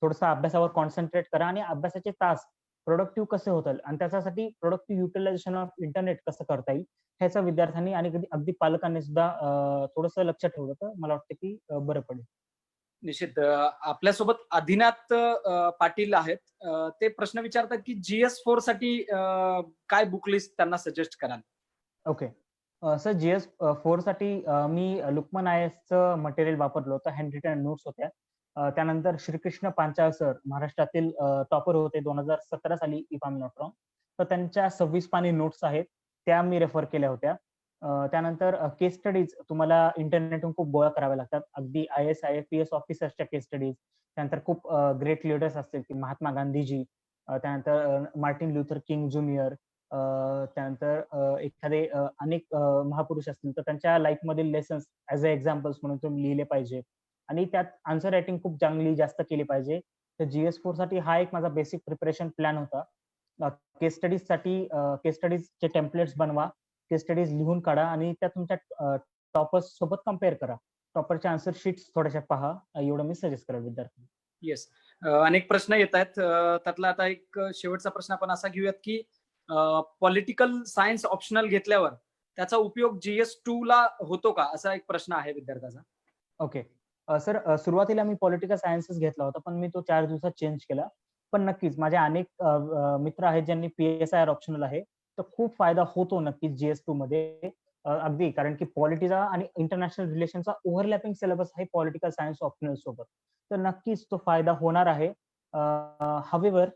थोडंसं अभ्यासावर कॉन्सन्ट्रेट करा आणि अभ्यासाचे तास प्रोडक्टिव्ह कसे होतील आणि त्याच्यासाठी प्रोडक्टिव्ह युटिलायझेशन ऑफ इंटरनेट कसं करता येईल, ह्याचं विद्यार्थ्यांनी आणि अगदी पालकांनी सुद्धा थोडंसं लक्ष ठेवलं तर मला वाटतं की बरं पडेल. निश्चित. आपल्यासोबत आदिनाथ पाटील आहेत. ते प्रश्न विचारतात की GS4 साठी काय बुक लिस्ट त्यांना सजेस्ट कराल? ओके. सर GS4 साठी मी लुकमान IASचं मटेरियल वापरलं होतं. हँड रिटन नोट्स होत्या. त्यानंतर श्रीकृष्ण पांचाळ सर महाराष्ट्रातील टॉपर होते 2017 साली if I am not wrong. तर त्यांच्या 26 पानी नोट्स आहेत. त्या मी रेफर केल्या होत्या. त्यानंतर केस स्टडीज तुम्हाला इंटरनेटवरून खूप गोळा कराव्या लागतात. अगदी IAS, IPS ऑफिसर्सच्या केस स्टडीज, त्यानंतर खूप ग्रेट लीडर्स असतील की महात्मा गांधीजी, त्यानंतर मार्टिन लुथर किंग ज्युनियर, त्यानंतर एखादे अनेक महापुरुष असतील तर त्यांच्या लाईफमधील लेसन्स ॲज अ एक्झाम्पल्स म्हणून तुम्ही लिहिले पाहिजे आणि त्यात आन्सर रायटिंग खूप चांगली जास्त केली पाहिजे. तर GS4 साठी हा एक माझा बेसिक प्रिपरेशन प्लॅन होता. केस स्टडीजसाठी केस स्टडीजचे टेम्पलेट्स बनवा, केस स्टडीज लिहून काढा आणि त्या तुमच्या टॉपर्स सोबत कम्पेअर करा. टॉपरच्या आन्सर शीट्स थोड्याशा पहा. एवढं मी सजेस्ट करेल विद्यार्थ्यांना. येस. अनेक प्रश्न येत आहेत. त्यातला आता एक शेवटचा प्रश्न आपण असा घेऊयात की पॉलिटिकल सायन्स ऑप्शनल घेतल्यावर त्याचा उपयोग GS2 ला होतो का? असा एक प्रश्न आहे विद्यार्थ्याचा. ओके. सर सुरुवातीला मी पॉलिटिकल सायन्सच घेतला होता, पण मी तो 4 दिवसात चेंज केला. पण नक्कीच माझे अनेक मित्र आहेत ज्यांनी PSIR ऑप्शनल आहे. तर खूप फायदा होतो नक्कीच GS2 मध्ये. अगदी कारण की पॉलिटीचा आणि इंटरनॅशनल रिलेशनचा ओव्हरलॅपिंग सिलेबस आहे पॉलिटिकल सायन्स ऑप्शनल सोबत. तर नक्कीच तो फायदा होणार आहे. हावेवर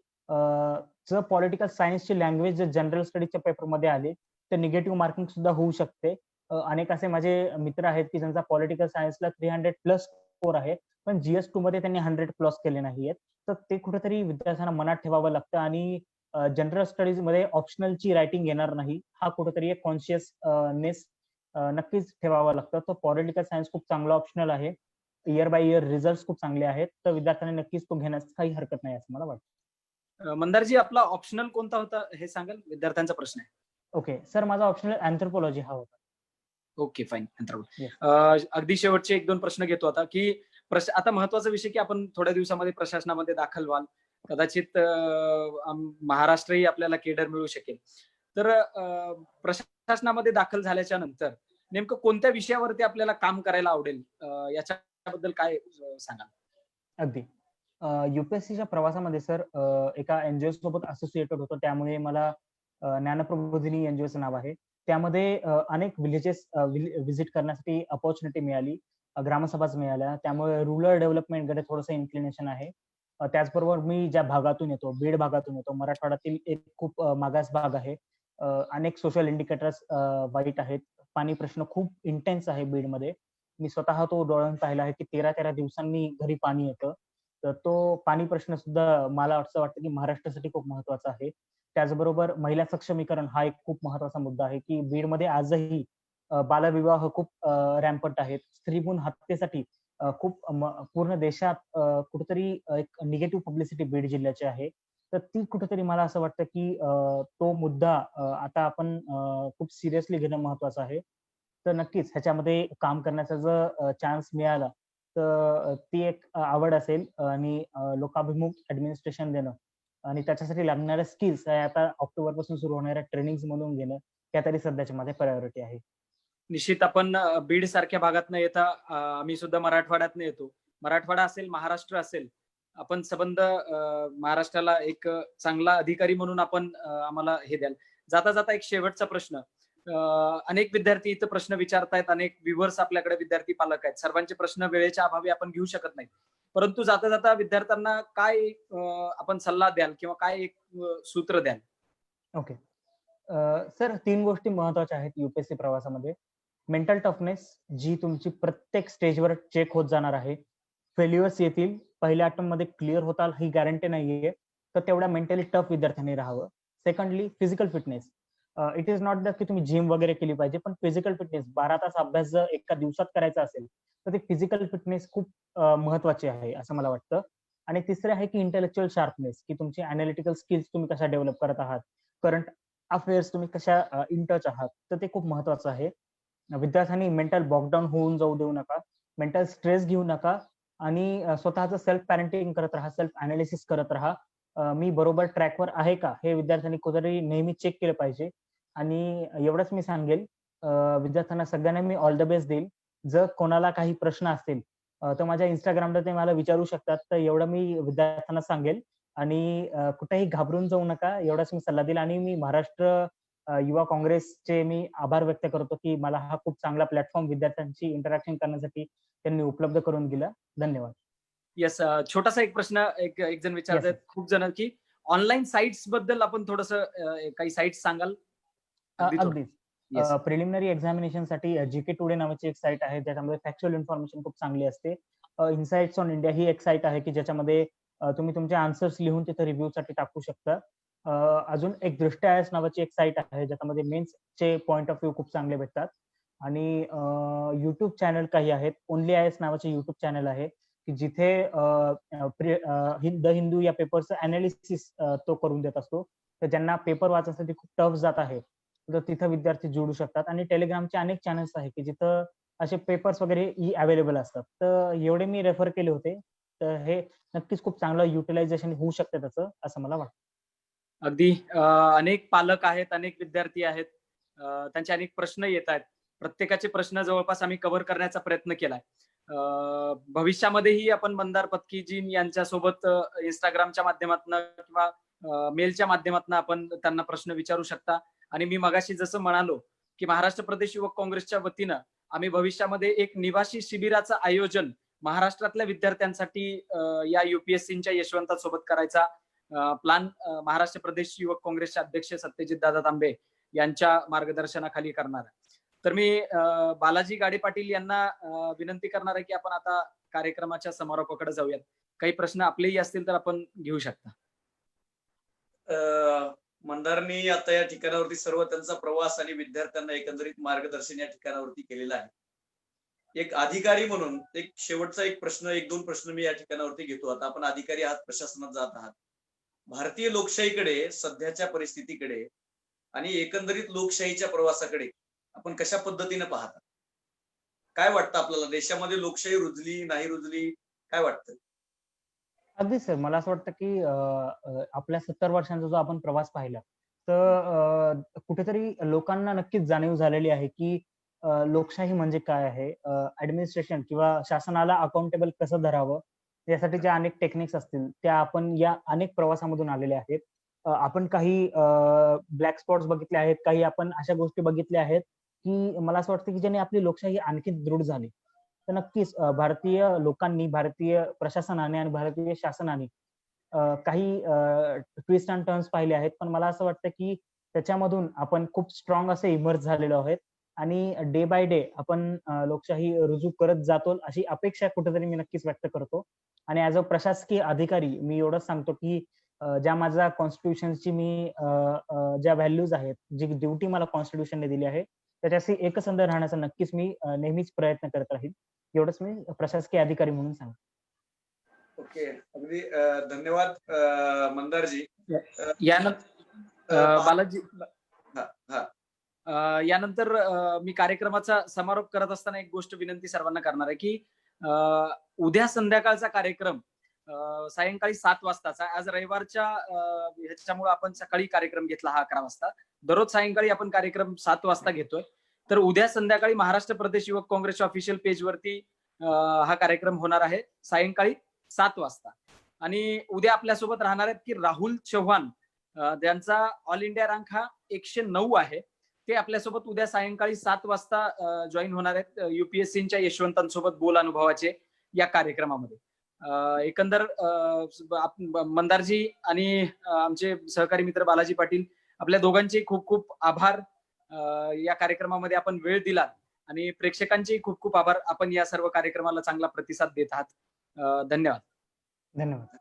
जर पॉलिटिकल सायन्सची लँग्वेज जर जनरल स्टडीजच्या पेपरमध्ये आली तर निगेटिव्ह मार्किंग सुद्धा होऊ शकते. अनेक असे माझे मित्र आहेत की ज्यांचा पॉलिटिकल सायन्सला 300 प्लस स्कोर आहे, पण GS2 मध्ये त्यांनी 100 क्रॉस केले नाहीयेत. तर ते कुठेतरी विद्यार्थ्यांना मनात ठेवावं लागतं आणि जनरल स्टडीज मध्ये ऑप्शनलची रायटिंग येणार नाही, हा कुठेतरी एक कॉन्शियसनेस नक्कीच ठेवावा लागतं. तर पॉलिटिकल सायन्स खूप चांगला ऑप्शनल आहे. इयर बाय इयर रिझल्ट खूप चांगले आहेत, तर विद्यार्थ्यांनी नक्कीच तो घेण्यास काही हरकत नाही असं मला वाटतं. मंदारजी, आपला ऑप्शनल कोणता होता हे सांगाल? विद्यार्थ्यांचा प्रश्न आहे. ओके सर, माझा ऑप्शनल अँथ्रोपॉलॉजी हा होता. Okay, fine. Yes. अगदी शेवटचे 1-2 प्रश्न घेतो आता, की आता महत्वाचा विषय की आपण थोड्या दिवसामध्ये प्रशासनामध्ये दाखल व्हाल. कदाचित महाराष्ट्रही आपल्याला केडर मिळू शकेल. तर प्रशासनामध्ये दाखल झाल्याच्या नंतर नेमकं कोणत्या विषयावरती आपल्याला काम करायला आवडेल, याच्याबद्दल काय सांगाल? अगदी. युपीएससीच्या प्रवासामध्ये सर एका एनजीओ सोबत असोसिएटेड होतो, त्यामुळे मला ज्ञानप्रबोधिनी एनजीओचं नाव आहे. त्यामध्ये अनेक विलेजेस व्हिजिट करण्यासाठी अपॉर्च्युनिटी मिळाली, ग्रामसभाच मिळाल्या. त्यामुळे रुरल डेव्हलपमेंटकडे थोडंसं इन्क्लिनेशन आहे. त्याचबरोबर मी ज्या भागातून येतो, बीड भागातून येतो, मराठवाड्यातील एक खूप मागास भाग आहे. अनेक सोशल इंडिकेटर्स वाईट आहेत. पाणी प्रश्न खूप इंटेन्स आहे बीडमध्ये. मी स्वतः तो डोळ्यांनी पाहिला आहे की 13-13 दिवसांनी घरी पाणी येतं. तर तो पाणी प्रश्न सुद्धा मला असं वाटतं की महाराष्ट्रासाठी खूप महत्वाचा आहे. त्याचबरोबर महिला सक्षमीकरण हा एक खूप महत्वाचा मुद्दा आहे की बीडमध्ये आजही बालविवाह खूप रॅम्पंट आहेत. स्त्रीभ्रूण हत्येसाठी खूप पूर्ण देशात कुठेतरी एक निगेटिव्ह पब्लिसिटी बीड जिल्ह्याची आहे. तर ती कुठेतरी मला असं वाटतं की तो मुद्दा आता आपण खूप सिरियसली घेणं महत्वाचं आहे. तर नक्कीच ह्याच्यामध्ये काम करण्याचा जर चान्स मिळाला तर ती एक आवड असेल आणि लोकाभिमुख ऍडमिनिस्ट्रेशन देणं आणि त्याच्यासाठी लागणाऱ्या स्किल्स आता ऑक्टोबर पासून सुरू होणाऱ्या ट्रेनिंग्स मधून घेणं, त्या तरी सध्याच्या माझ्या प्रायोरिटी आहे. निश्चित आपण बीड सारख्या भागात न येता, आम्ही सुद्धा मराठवाड्यात येतो. मराठवाडा असेल, महाराष्ट्र असेल, आपण संबंध महाराष्ट्राला एक चांगला अधिकारी म्हणून आपण आम्हाला हे द्याल. जाता जाता एक शेवटचा प्रश्न. अनेक विद्यार्थी इथं प्रश्न विचारतायत, अनेक व्ह्युअर्स आपल्याकडे विद्यार्थी पालक आहेत. सर्वांचे प्रश्न वेळेच्या अभावी आपण घेऊ शकत नाही. परंतु जाता जाता विद्यार्थ्यांना काय आपण सल्ला द्याल किंवा काय एक सूत्र द्याल? ओके. सर 3 गोष्टी महत्वाच्या आहेत युपीएससी प्रवासामध्ये. मेंटल टफनेस, जी तुमची प्रत्येक स्टेजवर चेक होत जाणार आहे. फेल्युअर्स येतील, पहिल्या अटेम्प्टमध्ये क्लिअर होताल ही गॅरंटी नाहीये. तर तेवढ्या मेंटली टफ विद्यार्थ्यांनी राहावं. Secondly physical fitness. It is not that की तुम्ही जिम वगैरे केली पाहिजे, पण फिजिकल फिटनेस 12 तास अभ्यास जर एका दिवसात करायचा असेल, तर ते फिजिकल फिटनेस खूप महत्वाची आहे असं मला वाटतं. आणि तिसरे आहे की इंटेलेक्च्युअल शार्पनेस, की तुमची अॅनालिटिकल स्किल्स तुम्ही कशा डेव्हलप करत आहात, करंट अफेअर्स तुम्ही कशा इन टच आहात, तर ते खूप महत्वाचं आहे. विद्यार्थ्यांनी मेंटल बॉकडाऊन होऊन जाऊ देऊ नका, मेंटल स्ट्रेस घेऊ नका आणि स्वतःचं सेल्फ पॅरेंटिंग करत राहा, सेल्फ अनालिसिस करत राहा. मी बरोबर ट्रॅकवर आहे का हे विद्यार्थ्यांनी कुठेतरी नेहमी चेक केलं पाहिजे. आणि एवढंच मी सांगेल, विद्यार्थ्यांना सगळ्यांना मी ऑल द बेस्ट देईल. जर कोणाला काही प्रश्न असतील तर माझ्या इंस्टाग्रामला ते मला विचारू शकतात. तर एवढं मी विद्यार्थ्यांना सांगेल आणि कुठेही घाबरून जाऊ नका, एवढाच मी सल्ला दिला. आणि मी महाराष्ट्र युवा काँग्रेसचे मी आभार व्यक्त करतो की मला हा खूप चांगला प्लॅटफॉर्म विद्यार्थ्यांशी इंटरॅक्शन करण्यासाठी त्यांनी उपलब्ध करून दिला. धन्यवाद. येस, छोटासा एक प्रश्न एक एक जण विचारतात, खूप जण, की ऑनलाईन साइट्स बद्दल आपण थोडस काही साइट्स सांगाल? अगदी थोडं. अगदीच. Yes. प्रिलिमिनरी एक्झामिनेशन साठी जीके टुडे नावाची एक साईट आहे, ज्याच्यामध्ये फॅक्च्युअल इन्फॉर्मेशन खूप चांगली असते. इनसाइट्स ऑन इंडिया ही एक साईट आहे की ज्याच्यामध्ये तुम्ही तुमचे आन्सर्स लिहून तिथे रिव्ह्यू साठी टाकू शकता. अजून एक दृष्टी आयएस नावाची एक साईट आहे, ज्याच्यामध्ये मेन्सचे पॉइंट ऑफ व्ह्यू खूप चांगले भेटतात. आणि युट्यूब चॅनल काही आहेत. ओनली आयएस नावाचे युट्यूब चॅनल आहे की जिथे द हिंदू या पेपरचं अनालिसिस तो करून देत असतो. तर ज्यांना पेपर वाचण्यासाठी खूप टफ जात आहे, तर तिथं विद्यार्थी जोडू शकतात. आणि टेलिग्रामचे अनेक चॅनल्स आहेत की जिथं असे पेपर्स वगैरे अवेलेबल असतात. तर एवढे मी रेफर केले होते. तर हे नक्कीच खूप चांगलं युटिलायझेशन होऊ शकतं त्याचं, असं मला वाटतं. अगदी अनेक पालक आहेत, अनेक विद्यार्थी आहेत, त्यांचे अनेक प्रश्न येत आहेत. प्रत्येकाचे प्रश्न जवळपास आम्ही कव्हर करण्याचा प्रयत्न केलाय. भविष्यामध्येही आपण मंदार पत्कीजी यांच्यासोबत इंस्टाग्रामच्या माध्यमातून किंवा मेलच्या माध्यमातून आपण त्यांना प्रश्न विचारू शकता. आणि मी मगाशी जसं म्हणालो की महाराष्ट्र प्रदेश युवक काँग्रेसच्या वतीनं आम्ही भविष्यामध्ये एक निवासी शिबिराचं आयोजन महाराष्ट्रातल्या विद्यार्थ्यांसाठी या युपीएससीच्या यशवंतासोबत करायचा प्लान महाराष्ट्र प्रदेश युवक काँग्रेसचे अध्यक्ष सत्यजित दादा तांबे यांच्या मार्गदर्शनाखाली करणार आहे. तर मी बालाजी गाडे पाटील यांना विनंती करणार आहे की आपण आता कार्यक्रमाच्या समारोपाकडे जाऊयात. काही प्रश्न आपलेही असतील तर आपण घेऊ शकता. मंदारनी आता या ठिकाणावरती सर्व त्यांचा प्रवास आणि विद्यार्थ्यांना एकंदरीत मार्गदर्शन या ठिकाणावरती केलेलं आहे. एक अधिकारी म्हणून एक शेवटचा एक दोन प्रश्न मी या ठिकाणावरती घेतो. आता आपण अधिकारी आहात, प्रशासनात जात आहात. भारतीय लोकशाहीकडे, सध्याच्या परिस्थितीकडे आणि एकंदरीत लोकशाहीच्या प्रवासाकडे आपण कशा पद्धतीने पाहता? काय वाटतं आपल्याला? देशामध्ये लोकशाही रुजली नाही रुजली, काय वाटतं? अगदी सर, मला असं वाटतं की आपल्या 70 वर्षांचा जो आपण प्रवास पाहिला, तर कुठेतरी लोकांना नक्कीच जाणीव झालेली आहे की लोकशाही म्हणजे काय आहे, ऍडमिनिस्ट्रेशन किंवा शासनाला अकाउंटेबल कसं धरावं, यासाठी ज्या अनेक टेक्निक्स असतील त्या आपण या अनेक प्रवासामधून आलेल्या आहेत. आपण काही ब्लॅक स्पॉट्स बघितले आहेत, काही आपण अशा गोष्टी बघितल्या आहेत की मला असं वाटतं की ज्याने आपली लोकशाही आणखी दृढ झाली. तर नक्कीच भारतीय लोकांनी, भारतीय प्रशासनाने आणि भारतीय शासनाने काही ट्विस्ट अँड टर्न्स पाहिले आहेत, पण मला असं वाटतं की त्याच्यामधून आपण खूप स्ट्रॉंग असे इमर्ज झालेलो आहोत आणि डे बाय डे आपण लोकशाही रुजू करत जातो अशी अपेक्षा कुठेतरी मी नक्कीच व्यक्त करतो. आणि ऍज अ प्रशासकीय अधिकारी मी एवढंच सांगतो की ज्या माझ्या कॉन्स्टिट्यूशनची मी ज्या व्हॅल्यूज आहेत, जी ड्युटी मला कॉन्स्टिट्यूशनने दिली आहे, त्याच्याशी एकसंध राहण्याचा नक्कीच मी नेहमीच प्रयत्न करत राहील. एवढंच मी प्रशासकीय अधिकारी म्हणून सांगतो. ओके, अगदी धन्यवाद मंदारजी. यानंतर बालाजी, हा हा यानंतर मी कार्यक्रमाचा समारोप करत असताना एक गोष्ट विनंती सर्वांना करणार आहे की उद्या संध्याकाळचा कार्यक्रम सायंकाळी 7 वाजताचा. आज रविवारच्या ह्याच्यामुळे आपण सकाळी कार्यक्रम घेतला हा 11 वाजता. दररोज सायंकाळी आपण कार्यक्रम 7 वाजता घेतोय. तर उद्या संध्याकाळी महाराष्ट्र प्रदेश युवक काँग्रेसच्या ऑफिशियल पेजवरती हा कार्यक्रम होणार आहे सायंकाळी 7 वाजता. आणि उद्या आपल्यासोबत राहणार आहेत की राहुल चव्हाण, ज्यांचा ऑल इंडिया रँक हा 109 आहे. ते आपल्यासोबत उद्या सायंकाळी 7 वाजता जॉईन होणार आहेत युपीएससीच्या यशवंतांसोबत बोल अनुभवाचे या कार्यक्रमामध्ये. एकंदर मंदारजी आणि आमचे सहकारी मित्र बालाजी पाटील, आपल्या दोघांचे खूप खूप आभार. या कार्यक्रमामध्ये आपण वेळ दिलात आणि प्रेक्षकांचे खूप खूप आभार. आपण या सर्व कार्यक्रमाला चांगला प्रतिसाद देत आहात. धन्यवाद. धन्यवाद.